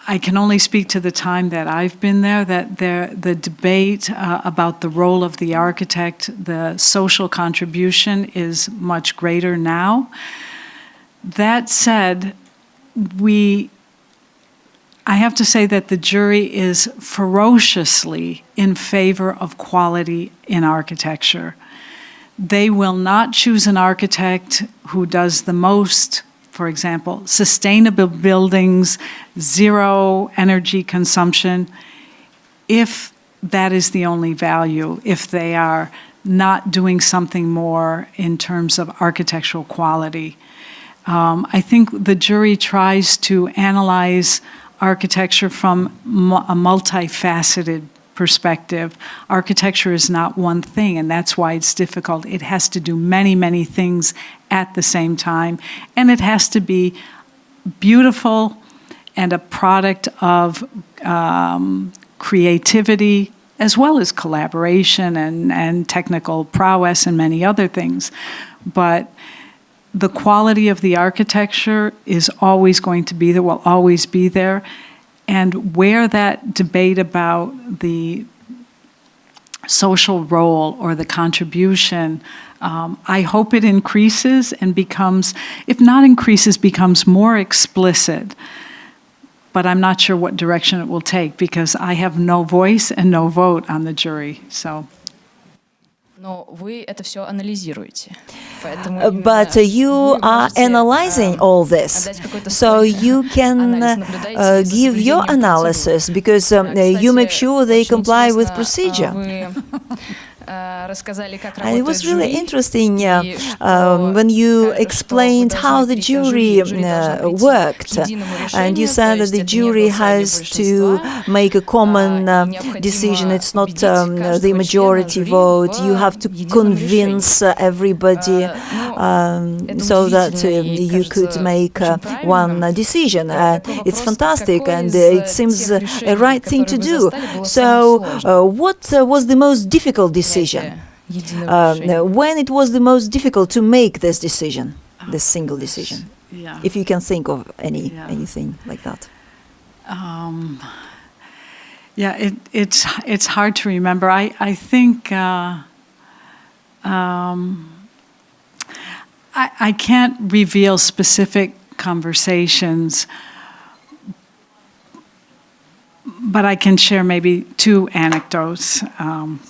I can only speak to the time that I've been there, that the debate about the role of the architect, the social contribution is much greater now. That said, I have to say that the jury is ferociously in favor of quality in architecture. They will not choose an architect who does the most. For example, sustainable buildings, zero energy consumption, if that is the only value, if they are not doing something more in terms of architectural quality. I think the jury tries to analyze architecture from a multifaceted perspective. Architecture is not one thing, and that's why it's difficult. It has to do many, many things at the same time, and it has to be beautiful and a product of creativity as well as collaboration and technical prowess and many other things. But the quality of the architecture is always going to be there, will always be there. And where that debate about the social role or the contribution, I hope it increases and becomes, if not increases, becomes more explicit. But I'm not sure what direction it will take because I have no voice and no vote on the jury. So. But you are analyzing all this, so you can give your analysis because you make sure they comply with procedure. And it was really interesting when you explained how the jury worked. And you said that the jury has to make a common decision. It's not the majority vote. You have to convince everybody so that you could make one decision. It's fantastic, and it seems a right thing to do. So what was the most difficult decision? when it was the most difficult to make this decision, this single decision? Yeah. If you can think of anything like that. Yeah, it's hard to remember. I think I can't reveal specific conversations, but I can share maybe two anecdotes. And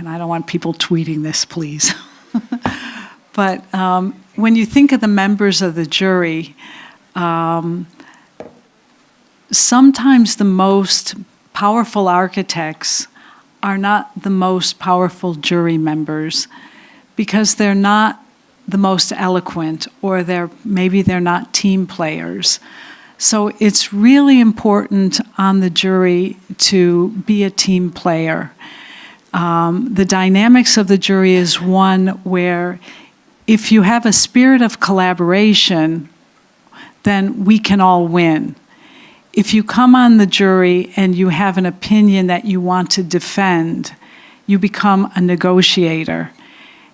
I don't want people tweeting this, please. But when you think of the members of the jury, sometimes the most powerful architects are not the most powerful jury members because they're not the most eloquent, or maybe they're not team players. So it's really important on the jury to be a team player. The dynamics of the jury is one where if you have a spirit of collaboration, then we can all win. If you come on the jury and you have an opinion that you want to defend, you become a negotiator.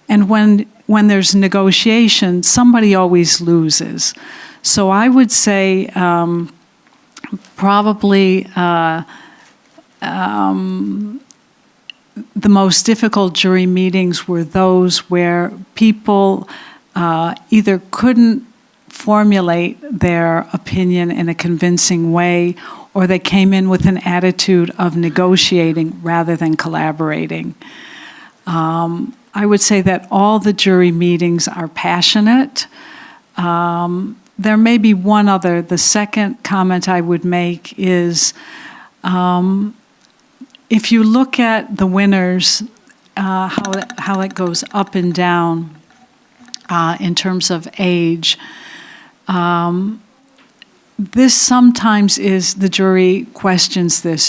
And when there's negotiation, somebody always loses. So I would say probably the most difficult jury meetings were those where people either couldn't formulate their opinion in a convincing way, or they came in with an attitude of negotiating rather than collaborating. I would say that all the jury meetings are passionate. There may be one other. The second comment I would make is if you look at the winners, how it goes up and down in terms of age, this sometimes is, the jury questions this.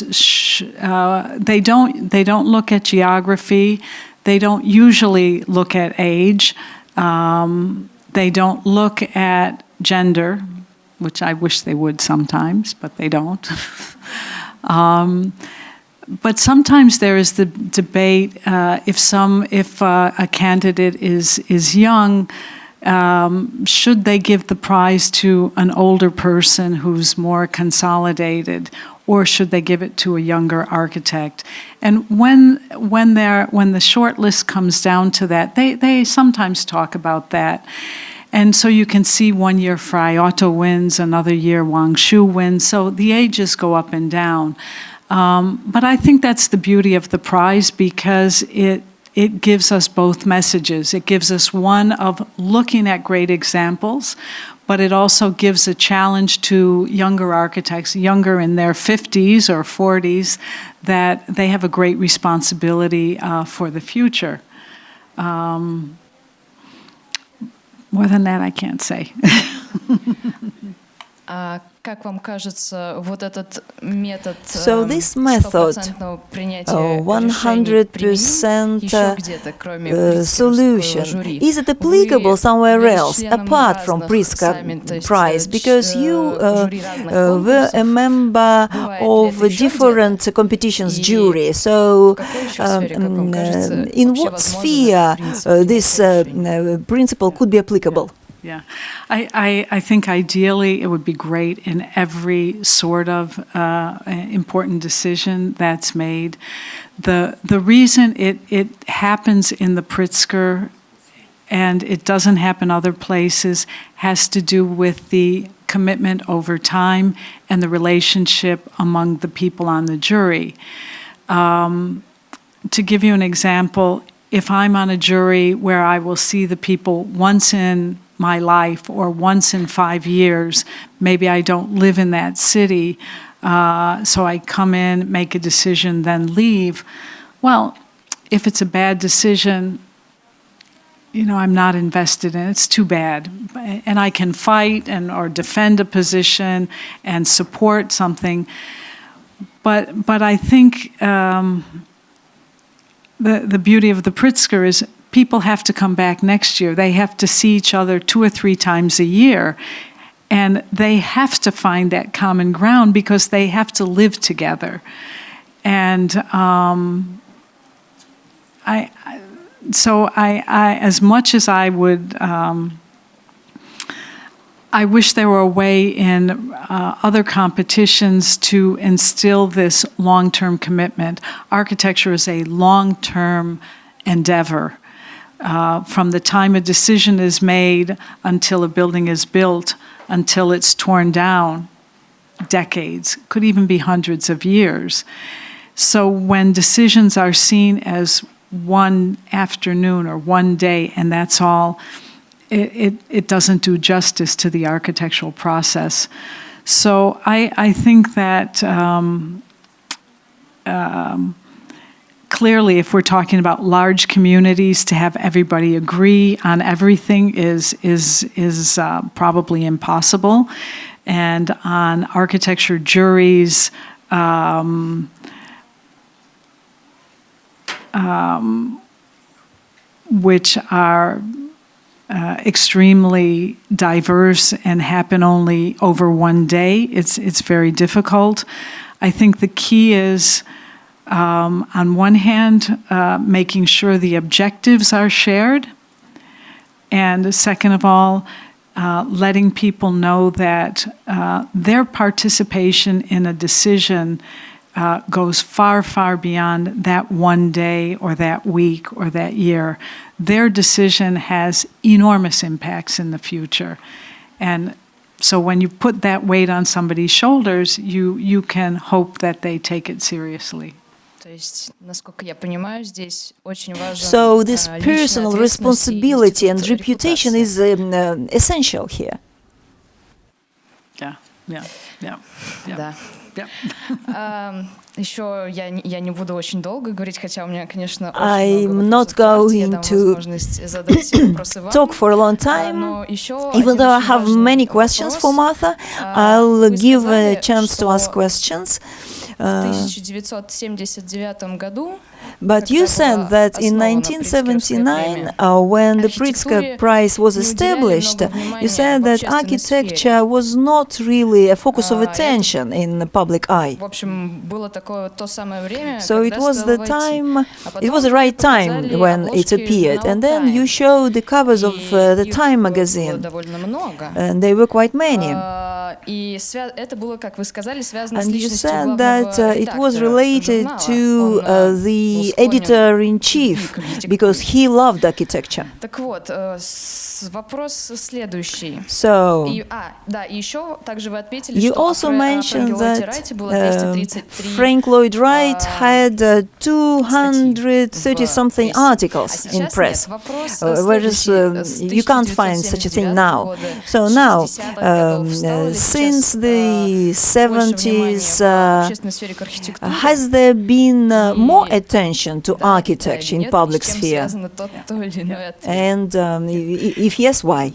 They don't look at geography. They don't usually look at age. They don't look at gender, which I wish they would sometimes, but they don't. But sometimes there is the debate if a candidate is young, should they give the prize to an older person who's more consolidated, or should they give it to a younger architect? And when the short list comes down to that, they sometimes talk about that. And so you can see one year Frei Otto wins, another year Wang Shu wins. So the ages go up and down. But I think that's the beauty of the prize, because it gives us both messages. It gives us one of looking at great examples, but it also gives a challenge to younger architects, younger in their 50s or 40s, that they have a great responsibility for the future. More than that, I can't say. Как вам кажется, вот этот метод So this method, 100% solution, is it applicable somewhere else apart from Pritzker Prize? Because you were a member of a different competitions jury. So in what sphere this principle could be applicable? Yeah, I think ideally it would be great in every sort of important decision that's made. The reason it happens in the Pritzker and it doesn't happen other places has to do with the commitment over time and the relationship among the people on the jury. To give you an example, if I'm on a jury where I will see the people once in my life or once in 5 years, maybe I don't live in that city, so I come in, make a decision, then leave. Well, if it's a bad decision, I'm not invested in it. It's too bad. And I can fight or defend a position and support something. But I think the beauty of the Pritzker is people have to come back next year. They have to see each other 2 or 3 times a year. And they have to find that common ground because they have to live together. And as much as I would, I wish there were a way in other competitions to instill this long-term commitment. Architecture is a long-term endeavor. From the time a decision is made until a building is built, until it's torn down, decades, could even be hundreds of years. So when decisions are seen as one afternoon or one day, and that's all, it doesn't do justice to the architectural process. So I think that clearly, if we're talking about large communities, to have everybody agree on everything is probably impossible. And on architecture juries, which are extremely diverse and happen only over one day, it's very difficult. I think the key is, on one hand, making sure the objectives are shared, and second of all, letting people know that their participation in a decision goes far, far beyond that one day or that week or that year. Their decision has enormous impacts in the future. And so when you put that weight on somebody's shoulders, you can hope that they take it seriously. So this personal responsibility and reputation is essential here. Yeah. Да. Еще я не буду очень долго говорить, хотя у меня, конечно, I'm not going to talk for a long time. Even though I have many questions for Martha, I'll give a chance to ask questions. В 1979 году But you said that in 1979, when the Pritzker Prize was established, you said that architecture was not really a focus of attention in the public eye. So it was the time, it was the right time when it appeared. And then you showed the covers of the Time magazine, and they were quite many. And you said that it was related to the editor-in-chief, because he loved architecture. So, you also mentioned that Frank Lloyd Wright had 230-something articles in press, whereas you can't find such a thing now. So now, since the 70s, has there been more attention to architecture in public sphere? And if yes, why?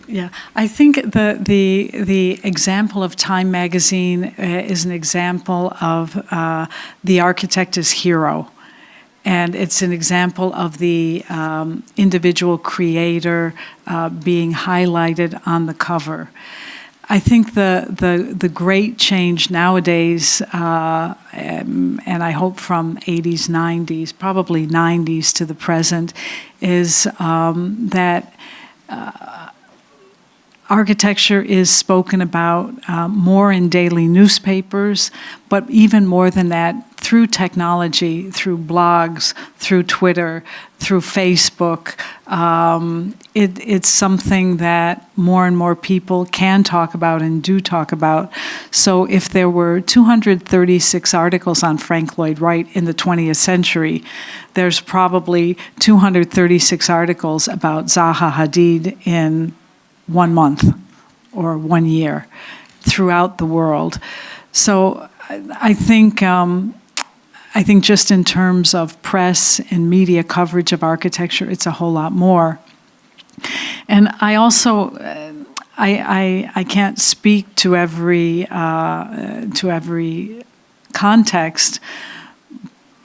Yeah, I think the example of Time magazine is an example of the architect as hero. And it's an example of the individual creator being highlighted on the cover. I think the great change nowadays, and I hope from 80s, 90s, probably 90s to the present, is that architecture is spoken about more in daily newspapers, but even more than that, through technology, through blogs, through Twitter, through Facebook. It's something that more and more people can talk about and do talk about. So if there were 236 articles on Frank Lloyd Wright in the 20th century, there's probably 236 articles about Zaha Hadid in 1 month or 1 year throughout the world. So I think just in terms of press and media coverage of architecture, it's a whole lot more. And I also I can't speak to every context,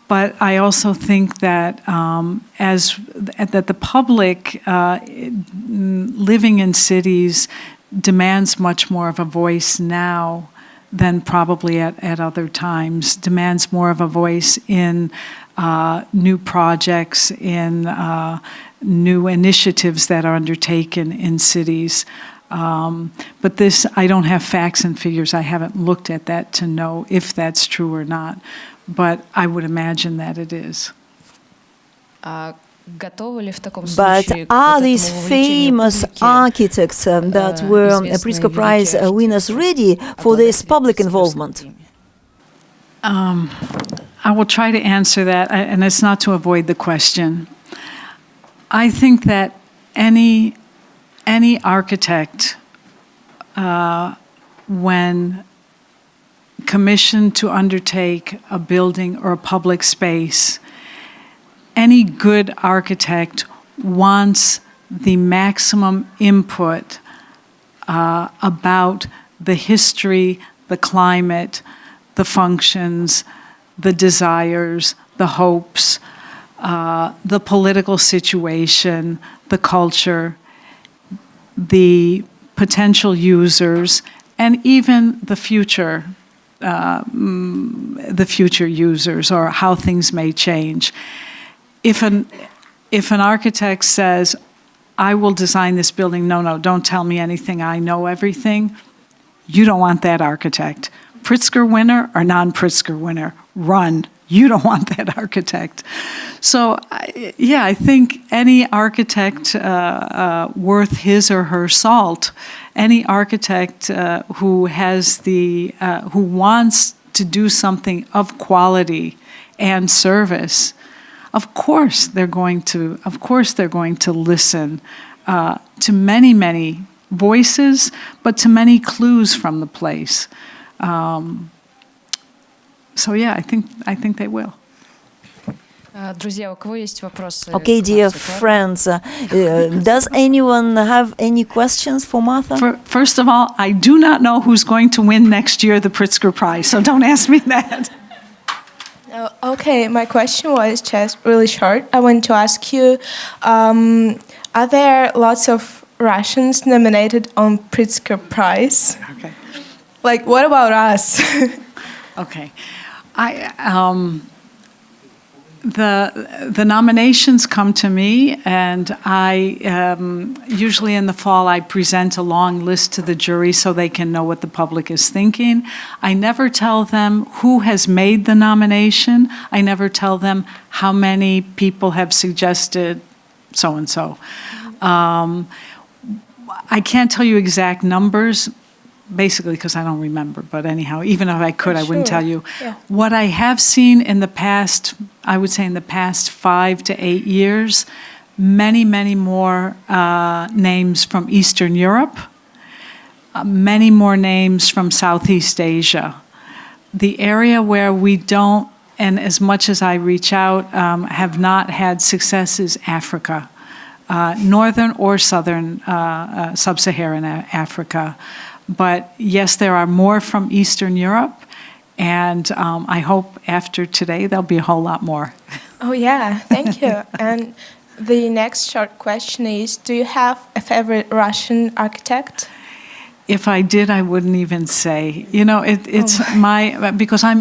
but I also think that that the public living in cities demands much more of a voice now than probably at other times, demands more of a voice in new projects, in new initiatives that are undertaken in cities. But this, I don't have facts and figures. I haven't looked at that to know if that's true or not. But I would imagine that it is. But are these famous architects that were Pritzker Prize winners ready for this public involvement? I will try to answer that, and it's not to avoid the question. I think that any architect, when commissioned to undertake a building or a public space, any good architect wants the maximum input about the history, the climate, the functions, the desires, the hopes, the political situation, the culture, the potential users, and even the future users, or how things may change. If an architect says, I will design this building, no, don't tell me anything, I know everything, you don't want that architect. Pritzker winner or non-Pritzker winner, run. You don't want that architect. So, I think any architect worth his or her salt, any architect who wants to do something of quality and service, of course they're going to listen to many voices, but to many clues from the place. I think they will. Okay, dear friends, does anyone have any questions for Martha? First of all, I do not know who's going to win next year the Pritzker Prize, so don't ask me that. Okay, my question was just really short. I want to ask you, are there lots of Russians nominated on Pritzker Prize? Okay. Like, what about us? Okay. The nominations come to me, and I usually in the fall I present a long list to the jury so they can know what the public is thinking. I never tell them who has made the nomination. I never tell them how many people have suggested so and so. I can't tell you exact numbers, basically because I don't remember, but anyhow, even if I could, I wouldn't tell you. Yeah. What I have seen in the past, I would say in the past 5 to 8 years, many more names from Eastern Europe, many more names from Southeast Asia. The area where we don't, and as much as I reach out, have not had success is Africa. Northern or southern, sub-Saharan Africa. But yes, there are more from Eastern Europe, and I hope after today there'll be a whole lot more. Oh yeah, thank you. And the next short question is, do you have a favorite Russian architect? If I did, I wouldn't even say. You know, it's because I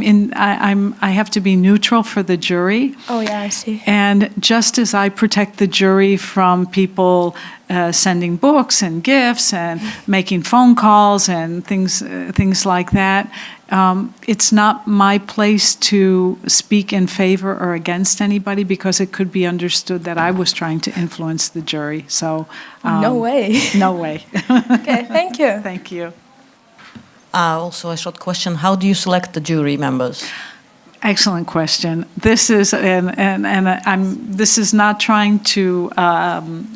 have to be neutral for the jury. Oh yeah, I see. And just as I protect the jury from people sending books and gifts and making phone calls and things like that, it's not my place to speak in favor or against anybody, because it could be understood that I was trying to influence the jury. So no way. No way. Okay, thank you. Thank you. Also a short question: how do you select the jury members? Excellent question. This is this is not trying to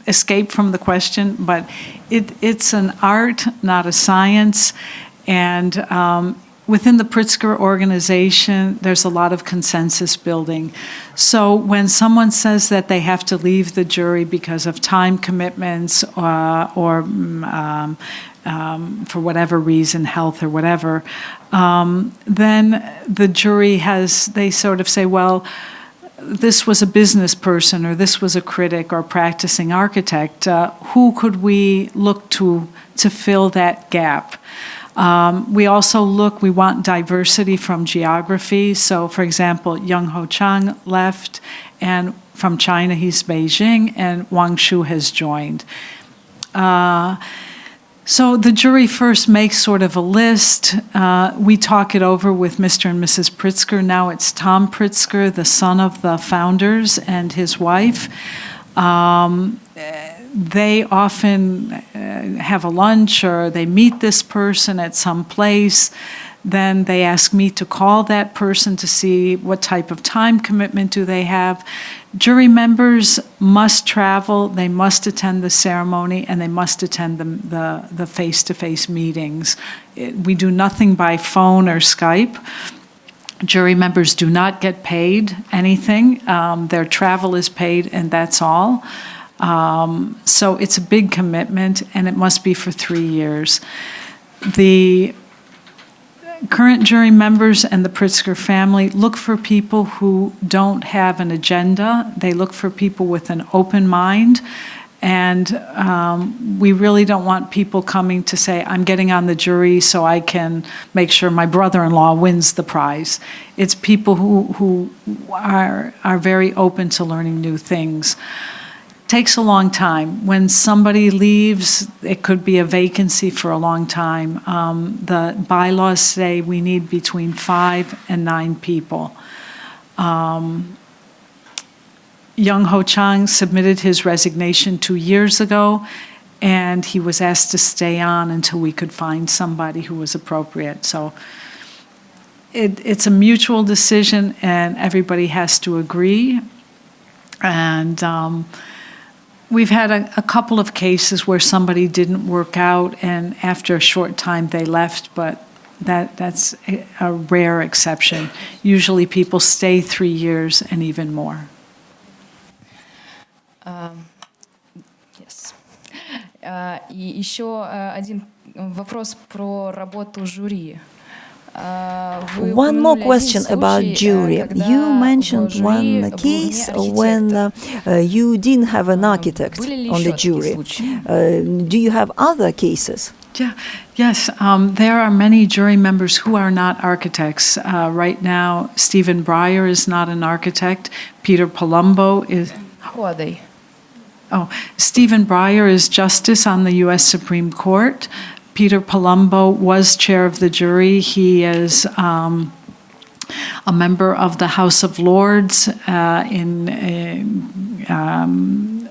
escape from the question, but it's an art, not a science, and within the Pritzker organization, there's a lot of consensus building. So when someone says that they have to leave the jury because of time commitments or for whatever reason, health or whatever, then the jury they sort of say, well, this was a business person or this was a critic or practicing architect, who could we look to fill that gap? We also we want diversity from geography. So, for example, Young Ho Chang left, and from China he's Beijing, and Wang Shu has joined. So the jury first makes sort of a list. We talk it over with Mr. and Mrs. Pritzker. Now it's Tom Pritzker, the son of the founders, and his wife. They often have a lunch or they meet this person at some place. Then they ask me to call that person to see what type of time commitment do they have. Jury members must travel, they must attend the ceremony, and they must attend the face-to-face meetings. We do nothing by phone or Skype. Jury members do not get paid anything. Their travel is paid, and that's all. So it's a big commitment, and it must be for 3 years. The current jury members and the Pritzker family look for people who don't have an agenda. They look for people with an open mind. And we really don't want people coming to say, I'm getting on the jury so I can make sure my brother-in-law wins the prize. It's people who are very open to learning new things. Takes a long time. When somebody leaves, it could be a vacancy for a long time. The bylaws say we need between 5 and 9 people. Young Ho Chang submitted his resignation 2 years ago, and he was asked to stay on until we could find somebody who was appropriate. So it's a mutual decision, and everybody has to agree. And we've had a couple of cases where somebody didn't work out, and after a short time they left, but that's a rare exception. Usually people stay 3 years and even more. Yes. И еще один вопрос про работу жюри. One more question about jury. You mentioned one case when you didn't have an architect on the jury. Do you have other cases? Yeah. Yes, there are many jury members who are not architects. Right now, Stephen Breyer is not an architect. Peter Palumbo is... Who are they? Oh, Stephen Breyer is justice on the U.S. Supreme Court. Peter Palumbo was chair of the jury. He is a member of the House of Lords in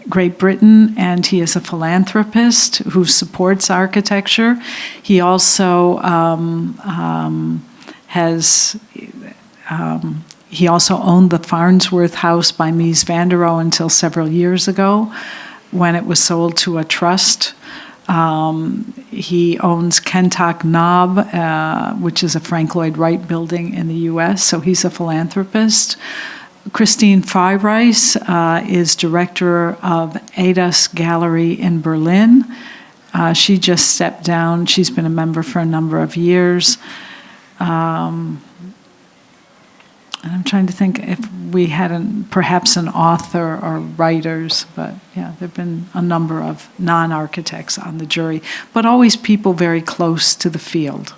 Great Britain, and he is a philanthropist who supports architecture. He also he also owned the Farnsworth House by Mies van der Rohe until several years ago, when it was sold to a trust. He owns Kentuck Knob, which is a Frank Lloyd Wright building in the U.S., so he's a philanthropist. Christine Freireis is director of ADAS Gallery in Berlin. She just stepped down. She's been a member for a number of years. And I'm trying to think if we had perhaps an author or writers, but yeah, there have been a number of non-architects on the jury, but always people very close to the field.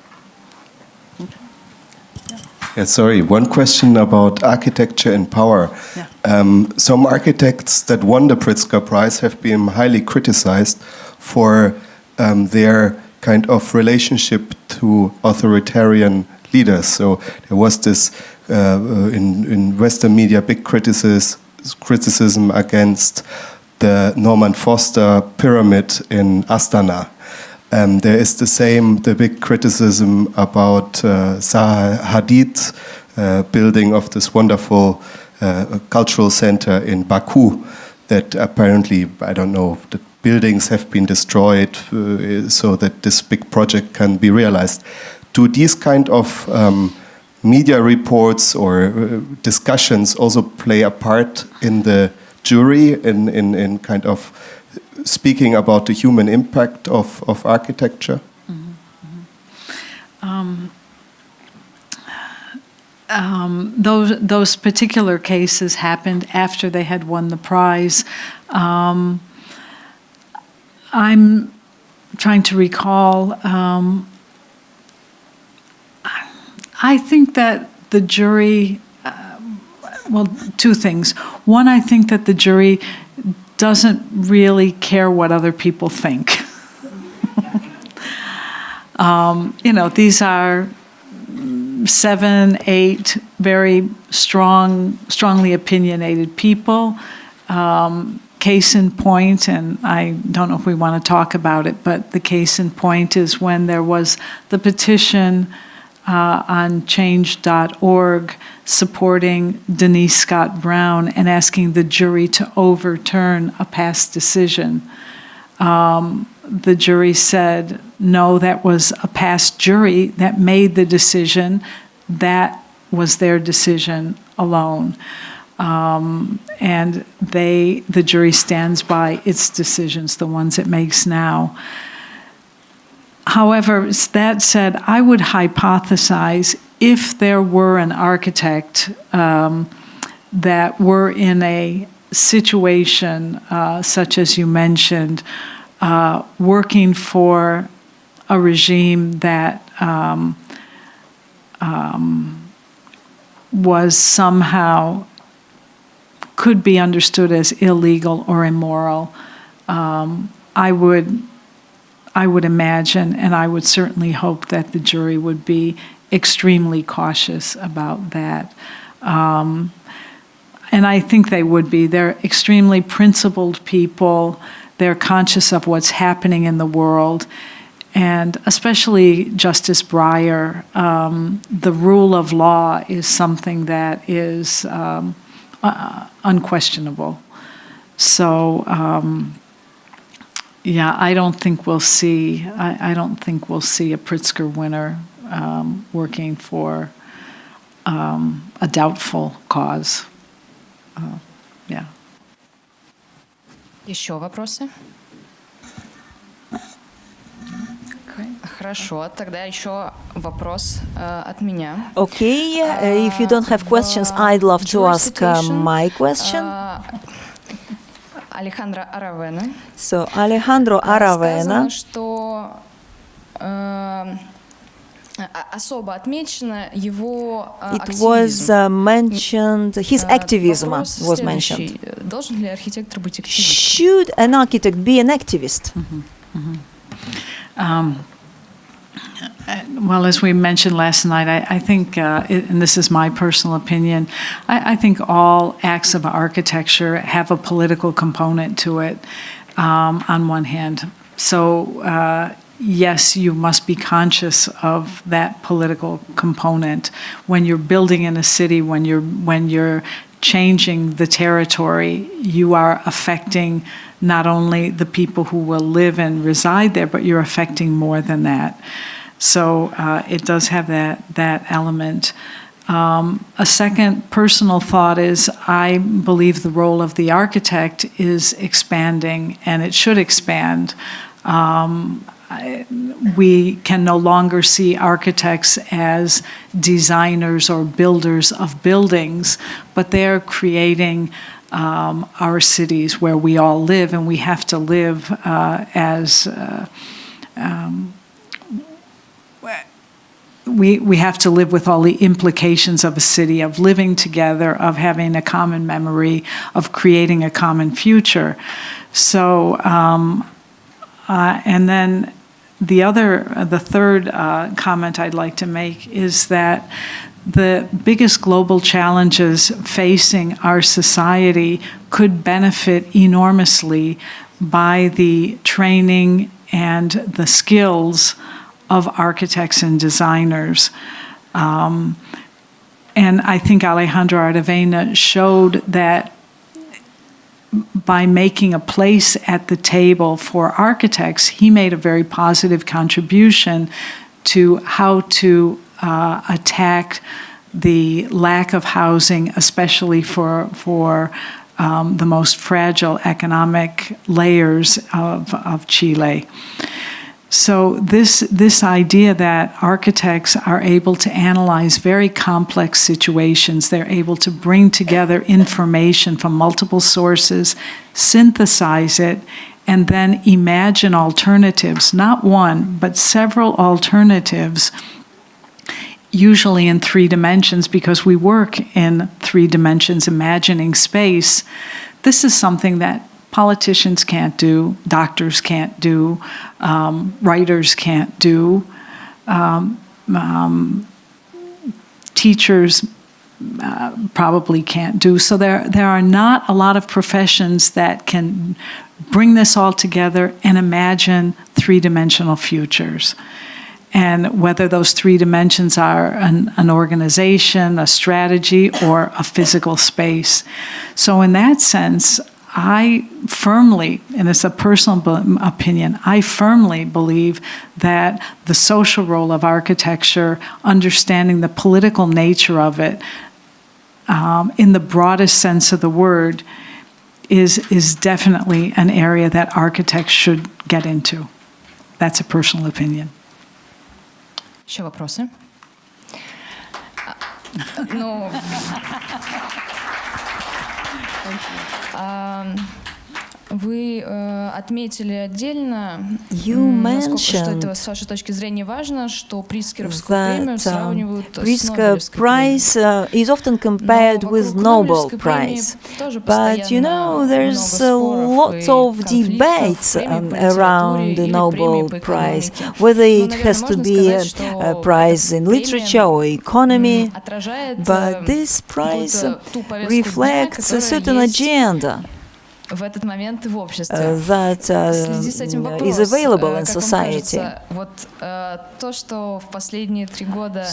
Yeah, sorry, one question about architecture and power. Yeah. Some architects that won the Pritzker Prize have been highly criticized for their kind of relationship to authoritarian leaders. So there was this in Western media big criticism against the Norman Foster pyramid in Astana. There is the big criticism about Zaha Hadid building of this wonderful cultural center in Baku that apparently, I don't know, the buildings have been destroyed so that this big project can be realized. Do these kind of media reports or discussions also play a part in the jury in kind of speaking about the human impact of architecture? those particular cases happened after they had won the prize. I'm trying to recall. I think that the jury, well, two things. One, I think that the jury doesn't really care what other people think. These are 7, 8 very strongly opinionated people. Case in point, and I don't know if we want to talk about it, but the case in point is when there was the petition on change.org supporting Denise Scott Brown and asking the jury to overturn a past decision. The jury said, no, that was a past jury that made the decision. That was their decision alone. And the jury stands by its decisions, the ones it makes now. However, that said, I would hypothesize if there were an architect that were in a situation such as you mentioned, working for a regime that was somehow could be understood as illegal or immoral, I would imagine, and I would certainly hope that the jury would be extremely cautious about that. And I think they would be. They're extremely principled people. They're conscious of what's happening in the world. And especially Justice Breyer, the rule of law is something that is unquestionable. So, I don't think we'll see. I don't think we'll see a Pritzker winner working for a doubtful cause. Еще вопросы? Хорошо, тогда еще вопрос от меня. Okay, if you don't have questions, I'd love to ask my question. Alejandro Aravena. So, Alejandro Aravena. Сказано, что особо отмечено его It was mentioned, his activism was mentioned. Должен ли архитектор быть активистом? Should an architect be an activist? Well, as we mentioned last night, I think, and this is my personal opinion, I think all acts of architecture have a political component to it, on one hand. So, yes, you must be conscious of that political component when you're building in a city, when you're changing the territory. You are affecting not only the people who will live and reside there, but you're affecting more than that. So it does have that element. A second personal thought is I believe the role of the architect is expanding, and it should expand. We can no longer see architects as designers or builders of buildings, but they're creating our cities where we all live, and we have to live we have to live with all the implications of a city, of living together, of having a common memory, of creating a common future. So, and then the third comment I'd like to make is that the biggest global challenges facing our society could benefit enormously by the training and the skills of architects and designers. And I think Alejandro Aravena showed that by making a place at the table for architects, he made a very positive contribution to how to attack the lack of housing, especially for the most fragile economic layers of Chile. So this idea that architects are able to analyze very complex situations, they're able to bring together information from multiple sources, synthesize it, and then imagine alternatives, not one, but several alternatives, usually in 3 dimensions, because we work in 3 dimensions, imagining space. This is something that politicians can't do, doctors can't do, writers can't do, teachers probably can't do. So there are not a lot of professions that can bring this all together and imagine 3-dimensional futures. And whether those 3 dimensions are an organization, a strategy, or a physical space. So in that sense, I firmly, and it's a personal opinion, I firmly believe that the social role of architecture, understanding the political nature of it, in the broadest sense of the word, is definitely an area that architects should get into. That's a personal opinion. Еще вопросы? Ну, вы отметили отдельно, насколько, что это с вашей точки зрения важно, что Прицкеровскую премию сравнивают с Нобелевской Prize is often compared with Nobel Prize. But you know, there's lots of debates around the Nobel Prize, whether it has to be a prize in literature or economy. But this prize reflects a certain agenda в этот момент в обществе. That is available in society. Вот то, что в последние 3 года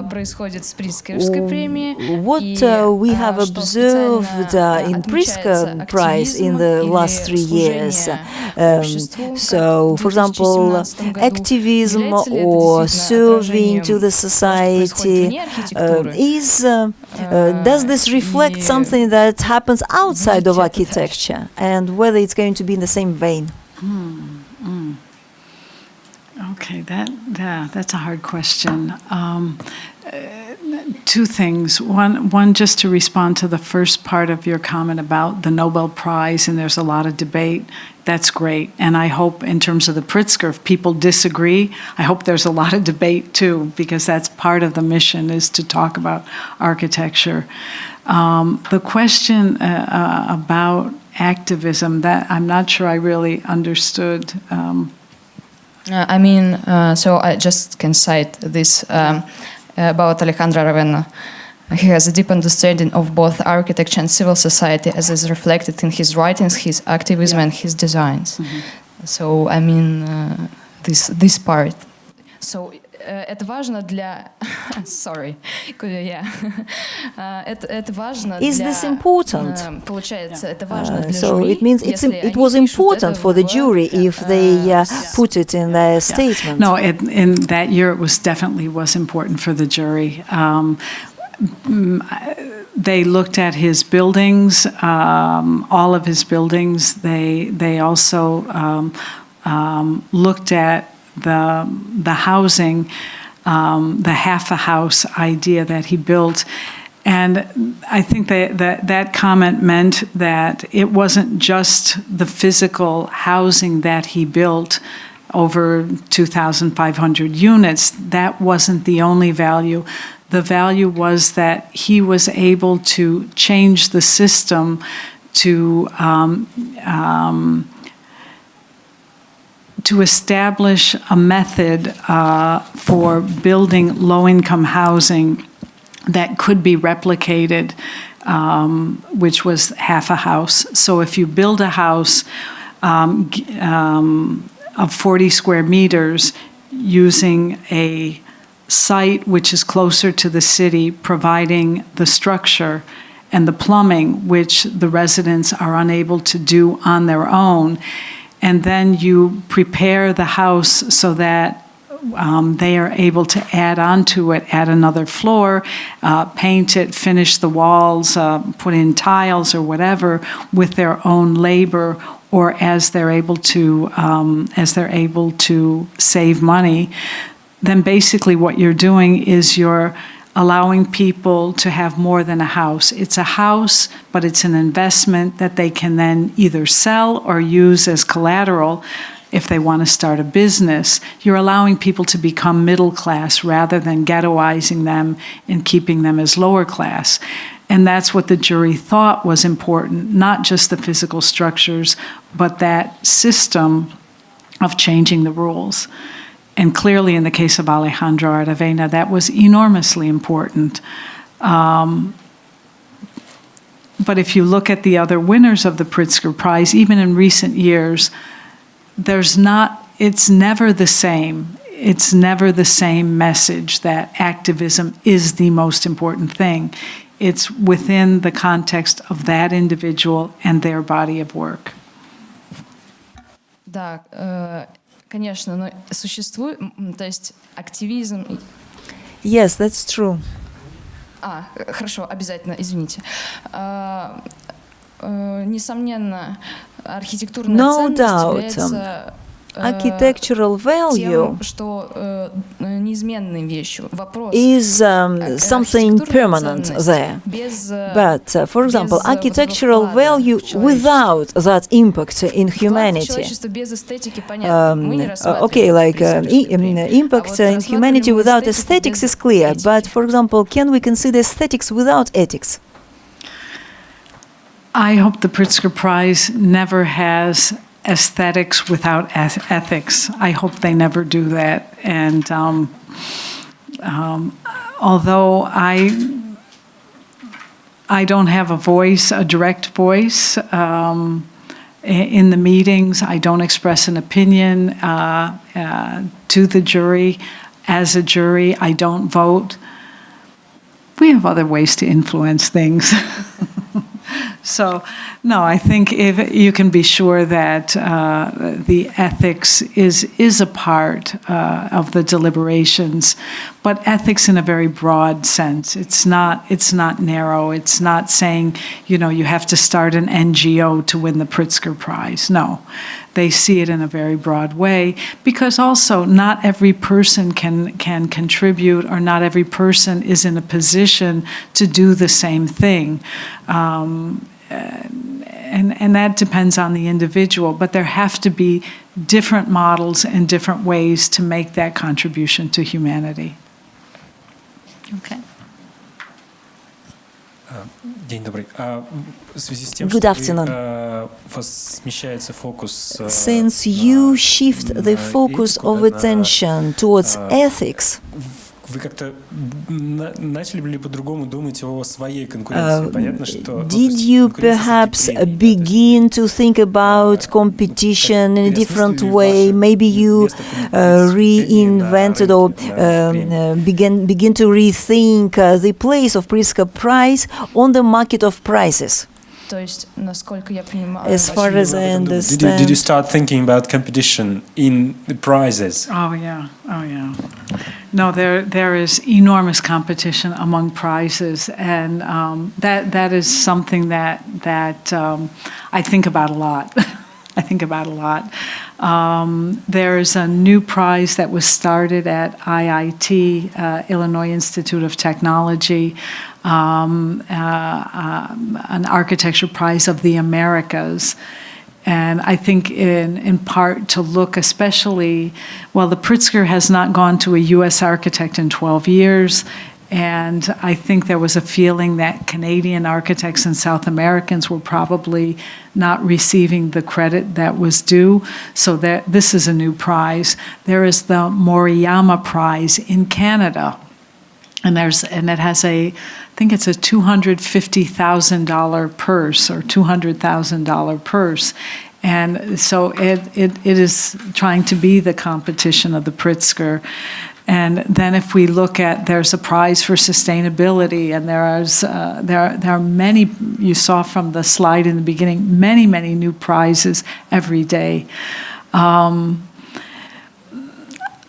происходит с Прицкеровской премией, what we have observed in Pritzker Prize in the last 3 years. So, for example, activism or serving to the society does this reflect something that happens outside of architecture, and whether it's going to be in the same vein? Okay, that's a hard question. 2 things. One, just to respond to the first part of your comment about the Nobel Prize, and there's a lot of debate. That's great. And I hope in terms of the Pritzker, if people disagree, I hope there's a lot of debate too, because that's part of the mission, is to talk about architecture. The question about activism, that I'm not sure I really understood. I mean, so I just can cite this about Alejandro Aravena. He has a deep understanding of both architecture and civil society, as is reflected in his writings, his activism, and his designs. So, I mean, this part. So, это важно для... Sorry. Yeah. Это важно для... Is this important? Получается, это важно для So жюри, it means it was important for the jury if they put it in their statement. No, in that year it was important for the jury. They looked at his buildings, all of his buildings. They also looked at the housing, the half a house idea that he built. And I think that comment meant that it wasn't just the physical housing that he built, over 2,500 units. That wasn't the only value. The value was that he was able to change the system to establish a method for building low-income housing that could be replicated, which was half a house. So if you build a house of 40 square meters using a site which is closer to the city, providing the structure and the plumbing, which the residents are unable to do on their own, and then you prepare the house so that they are able to add onto it, add another floor, paint it, finish the walls, put in tiles or whatever with their own labor, or as they're able to save money, then basically what you're doing is you're allowing people to have more than a house. It's a house, but it's an investment that they can then either sell or use as collateral if they want to start a business. You're allowing people to become middle class rather than ghettoizing them and keeping them as lower class. And that's what the jury thought was important, not just the physical structures, but that system of changing the rules. And clearly in the case of Alejandro Aravena, that was enormously important. But if you look at the other winners of the Pritzker Prize, even in recent years, it's never the same. It's never the same message that activism is the most important thing. It's within the context of that individual and their body of work. Да, конечно, но существует, то есть активизм. Yes, that's true. Хорошо, обязательно, извините. Несомненно, архитектурная ценность является architectural value is something permanent there. But, for example, architectural value without that impact in humanity. Impact in humanity without aesthetics is clear, but, for example, can we consider aesthetics without ethics? I hope the Pritzker Prize never has aesthetics without ethics. I hope they never do that. And although I don't have a direct voice in the meetings, I don't express an opinion to the jury. As a jury, I don't vote. We have other ways to influence things. So, no, I think if you can be sure that the ethics is a part of the deliberations, but ethics in a very broad sense. It's not narrow. It's not saying, you have to start an NGO to win the Pritzker Prize. No, they see it in a very broad way, because also not every person can contribute, or not every person is in a position to do the same thing. And that depends on the individual, but there have to be different models and different ways to make that contribution to humanity. Okay. День добрый. В связи с тем, Good afternoon. смещается фокус. Since you shift the focus of attention towards ethics, Вы как-то начали ли по-другому думать о своей конкуренции? Понятно, что did you perhaps begin to think about competition in a different way? Maybe you reinvented or begin to rethink the place of Pritzker Prize on the market of prizes. As far as I understand, did you start thinking about competition in the prizes? Oh yeah. No, there is enormous competition among prizes, and that is something that I think about a lot. There's a new prize that was started at IIT, Illinois Institute of Technology, an architecture prize of the Americas. And I think in part to look especially, the Pritzker has not gone to a U.S. architect in 12 years, and I think there was a feeling that Canadian architects and South Americans were probably not receiving the credit that was due, so that this is a new prize. There is the Moriyama Prize in Canada, and it has I think it's a $250,000 purse or $200,000 purse. And so it is trying to be the competition of the Pritzker. And then if we look at, there's a prize for sustainability, and there are many, you saw from the slide in the beginning, many new prizes every day.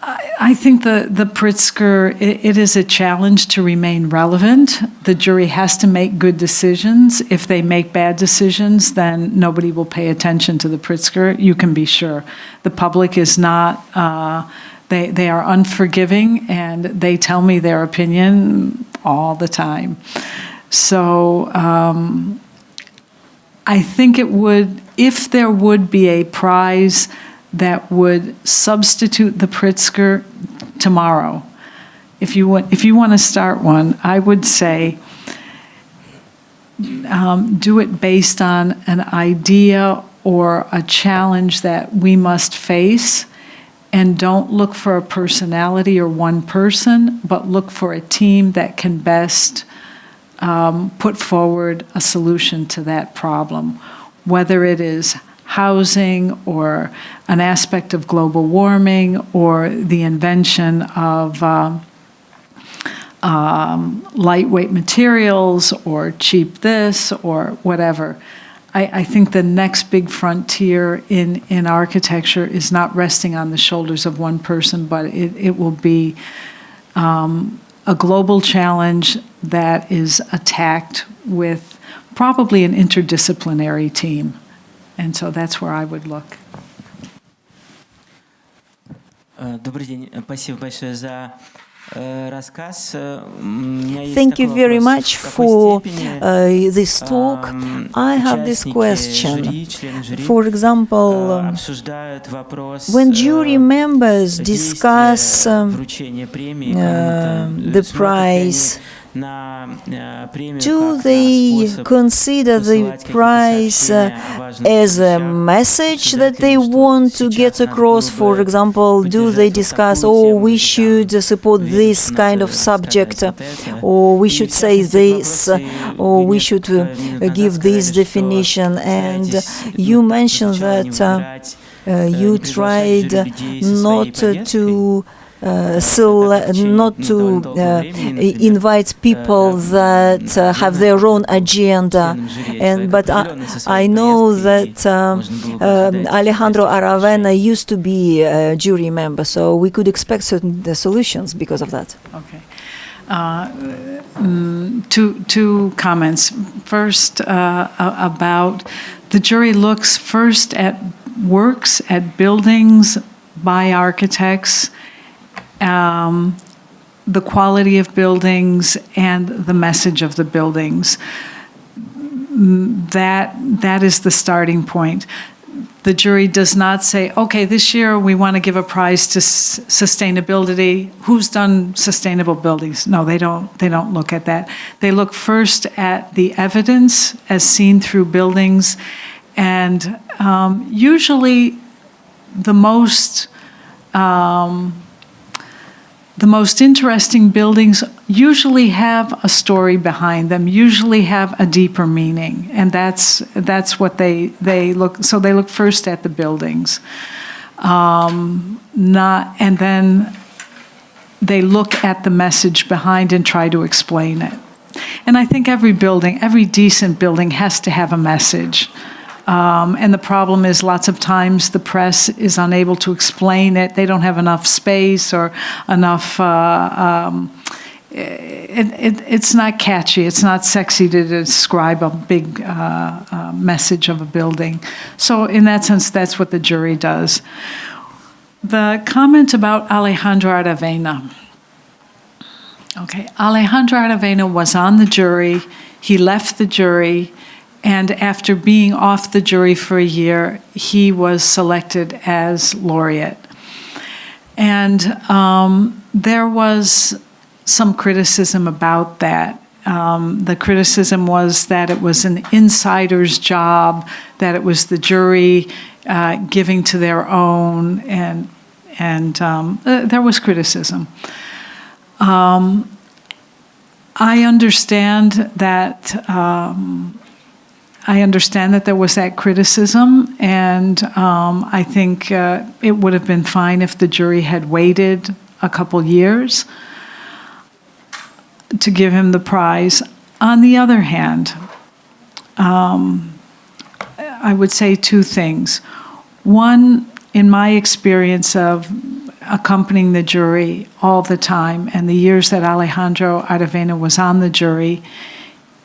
I think the Pritzker, it is a challenge to remain relevant. The jury has to make good decisions. If they make bad decisions, then nobody will pay attention to the Pritzker. You can be sure. The public is not, they are unforgiving, and they tell me their opinion all the time. So I think it would, if there would be a prize that would substitute the Pritzker tomorrow. If you want to start one, I would say do it based on an idea or a challenge that we must face, and don't look for a personality or one person, but look for a team that can best put forward a solution to that problem, whether it is housing or an aspect of global warming or the invention of lightweight materials or cheap this or whatever. I think the next big frontier in architecture is not resting on the shoulders of one person, but it will be a global challenge that is attacked with probably an interdisciplinary team. And so that's where I would look. Добрый день. Спасибо большое за рассказ. Thank you very much for this talk. I have this question. For example, when jury members discuss the prize, do they consider the prize as a message that they want to get across? For example, do they discuss, oh, we should support this kind of subject, or we should say this, or we should give this definition? And you mentioned that you tried not to invite people that have their own agenda, but I know that Alejandro Aravena used to be a jury member, so we could expect certain solutions because of that. Okay. Two comments. First, about the jury looks first at works, at buildings by architects, the quality of buildings and the message of the buildings. That is the starting point. The jury does not say, okay, this year we want to give a prize to sustainability. Who's done sustainable buildings? No, they don't look at that. They look first at the evidence as seen through buildings, and usually the most interesting buildings usually have a story behind them, usually have a deeper meaning, and that's what they look. So they look first at the buildings, and then they look at the message behind and try to explain it. And I think every decent building has to have a message. And the problem is lots of times the press is unable to explain it. They don't have enough space or enough, it's not catchy, it's not sexy to describe a big message of a building. So in that sense, that's what the jury does. The comment about Alejandro Aravena. Okay, Alejandro Aravena was on the jury, he left the jury, and after being off the jury for a year, he was selected as laureate. And there was some criticism about that. The criticism was that it was an insider's job, that it was the jury giving to their own, and there was criticism. I understand that. I understand that there was that criticism, and I think it would have been fine if the jury had waited a couple years to give him the prize. On the other hand, I would say two things. One, in my experience of accompanying the jury all the time, and the years that Alejandro Aravena was on the jury,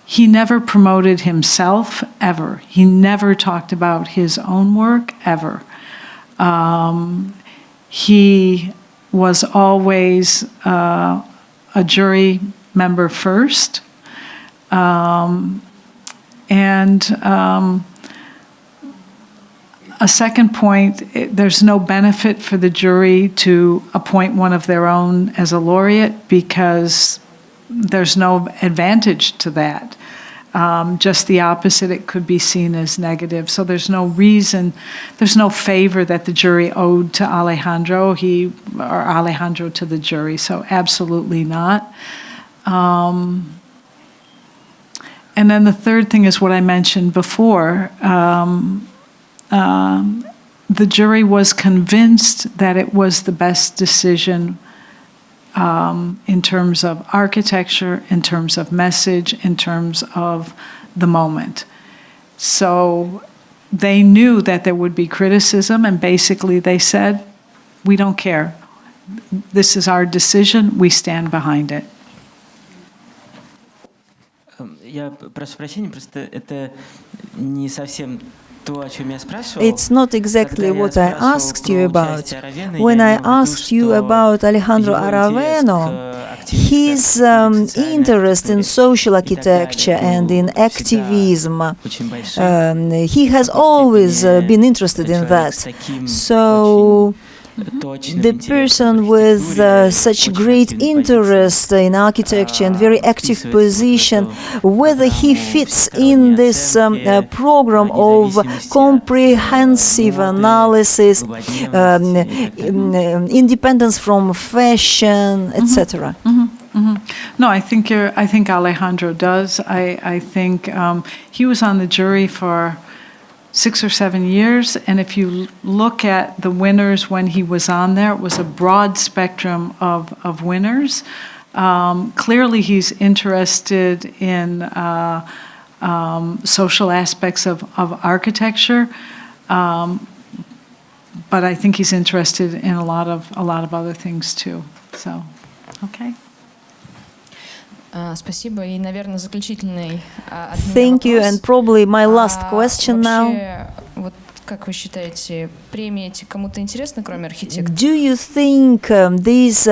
he never promoted himself, ever. He never talked about his own work, ever. He was always a jury member first. A second point, there's no benefit for the jury to appoint one of their own as a laureate because there's no advantage to that. Just the opposite, it could be seen as negative. So there's no reason, there's no favor that the jury owed to Alejandro, or Alejandro to the jury, so absolutely not. And then the third thing is what I mentioned before. The jury was convinced that it was the best decision in terms of architecture, in terms of message, in terms of the moment. So they knew that there would be criticism, and basically they said, we don't care. This is our decision, we stand behind it. Я прошу прощения, просто это не совсем то, о чем я спрашивал. It's not exactly what I asked you about. When I asked you about Alejandro Aravena, his interest in social architecture and in activism, he has always been interested in that. So the person with such great interest in architecture and very active position, whether he fits in this program of comprehensive analysis, independence from fashion, etc. No, I think Alejandro does. I think he was on the jury for 6 or 7 years, and if you look at the winners when he was on there, it was a broad spectrum of winners. Clearly he's interested in social aspects of architecture, but I think he's interested in a lot of other things too. So, okay. Спасибо. И, наверное, заключительный от меня Thank you, вопрос. and probably my last question now. Вообще, вот как вы считаете, премии эти кому-то интересны, кроме архитекторов? Do you think these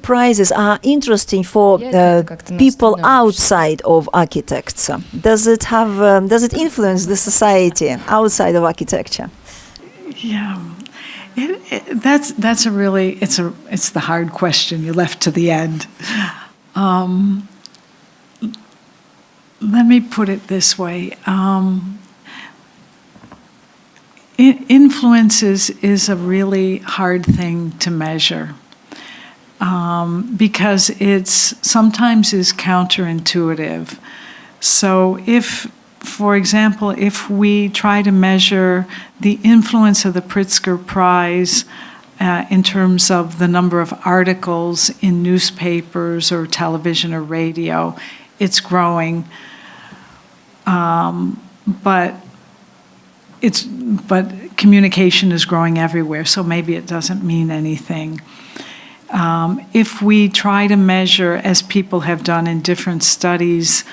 prizes are interesting for people outside of architects? Does it influence the society outside of architecture? Yeah. That's a really, it's the hard question you left to the end. Let me put it this way. Influence is a really hard thing to measure because it's sometimes is counterintuitive. So for example, if we try to measure the influence of the Pritzker Prize in terms of the number of articles in newspapers or television or radio, it's growing, but communication is growing everywhere, so maybe it doesn't mean anything. If we try to measure, as people have done in different studies,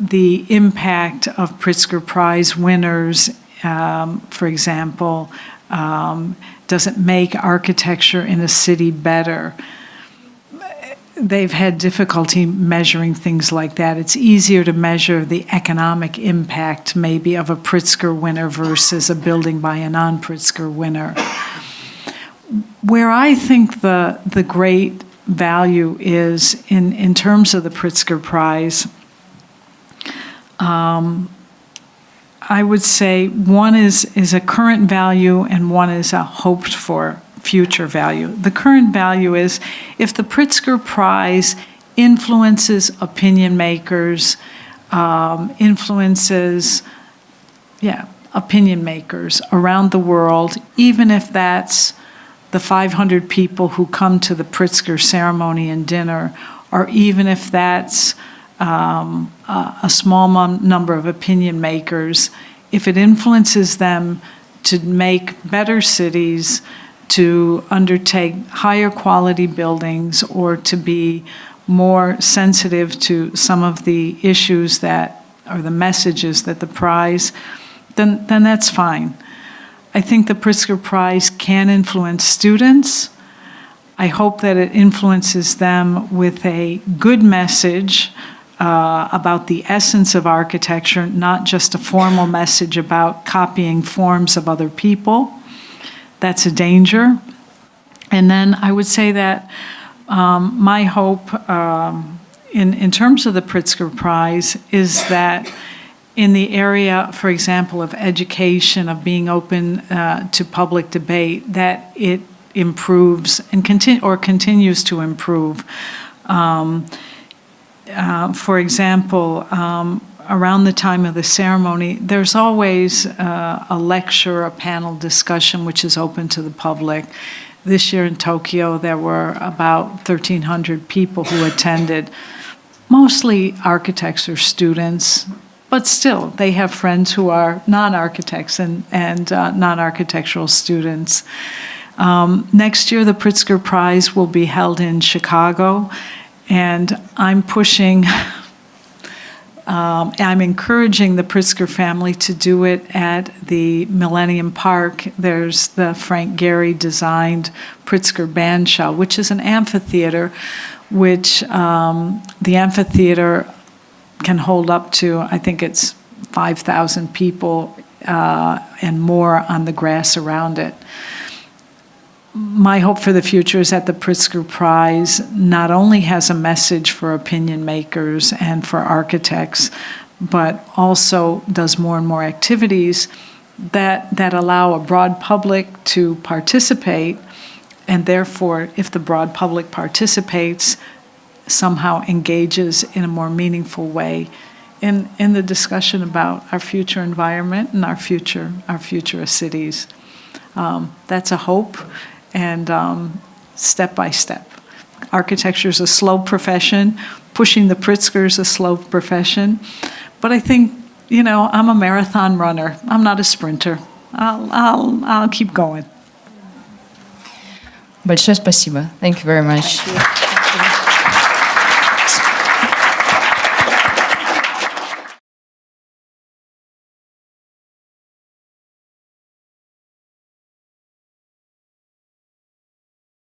the impact of Pritzker Prize winners, for example, does it make architecture in a city better? They've had difficulty measuring things like that. It's easier to measure the economic impact, maybe, of a Pritzker winner versus a building by a non-Pritzker winner. Where I think the great value is in terms of the Pritzker Prize, I would say one is a current value and one is a hoped for future value. The current value is if the Pritzker Prize influences opinion makers, opinion makers around the world, even if that's the 500 people who come to the Pritzker ceremony and dinner, or even if that's a small number of opinion makers, if it influences them to make better cities, to undertake higher quality buildings, or to be more sensitive to some of the issues that, or the messages that the prize, then that's fine. I think the Pritzker Prize can influence students. I hope that it influences them with a good message about the essence of architecture, not just a formal message about copying forms of other people. That's a danger. And then I would say that my hope in terms of the Pritzker Prize is that in the area, for example, of education, of being open to public debate, that it improves and continues to improve. For example, around the time of the ceremony, there's always a lecture, a panel discussion, which is open to the public. This year in Tokyo, there were about 1,300 people who attended, mostly architects or students, but still, they have friends who are non-architects and non-architectural students. Next year, the Pritzker Prize will be held in Chicago, and I'm encouraging the Pritzker family to do it at the Millennium Park. There's the Frank Gehry designed Pritzker Bandshell, which is an amphitheater, which the amphitheater can hold up to, I think it's 5,000 people and more on the grass around it. My hope for the future is that the Pritzker Prize not only has a message for opinion makers and for architects, but also does more and more activities that allow a broad public to participate, and therefore, if the broad public participates, somehow engages in a more meaningful way in the discussion about our future environment and our future as cities. That's a hope. And step by step. Architecture is a slow profession. Pushing the Pritzker is a slow profession. But I think, I'm a marathon runner. I'm not a sprinter. I'll keep going. Большое спасибо. Thank you very much. Thank you.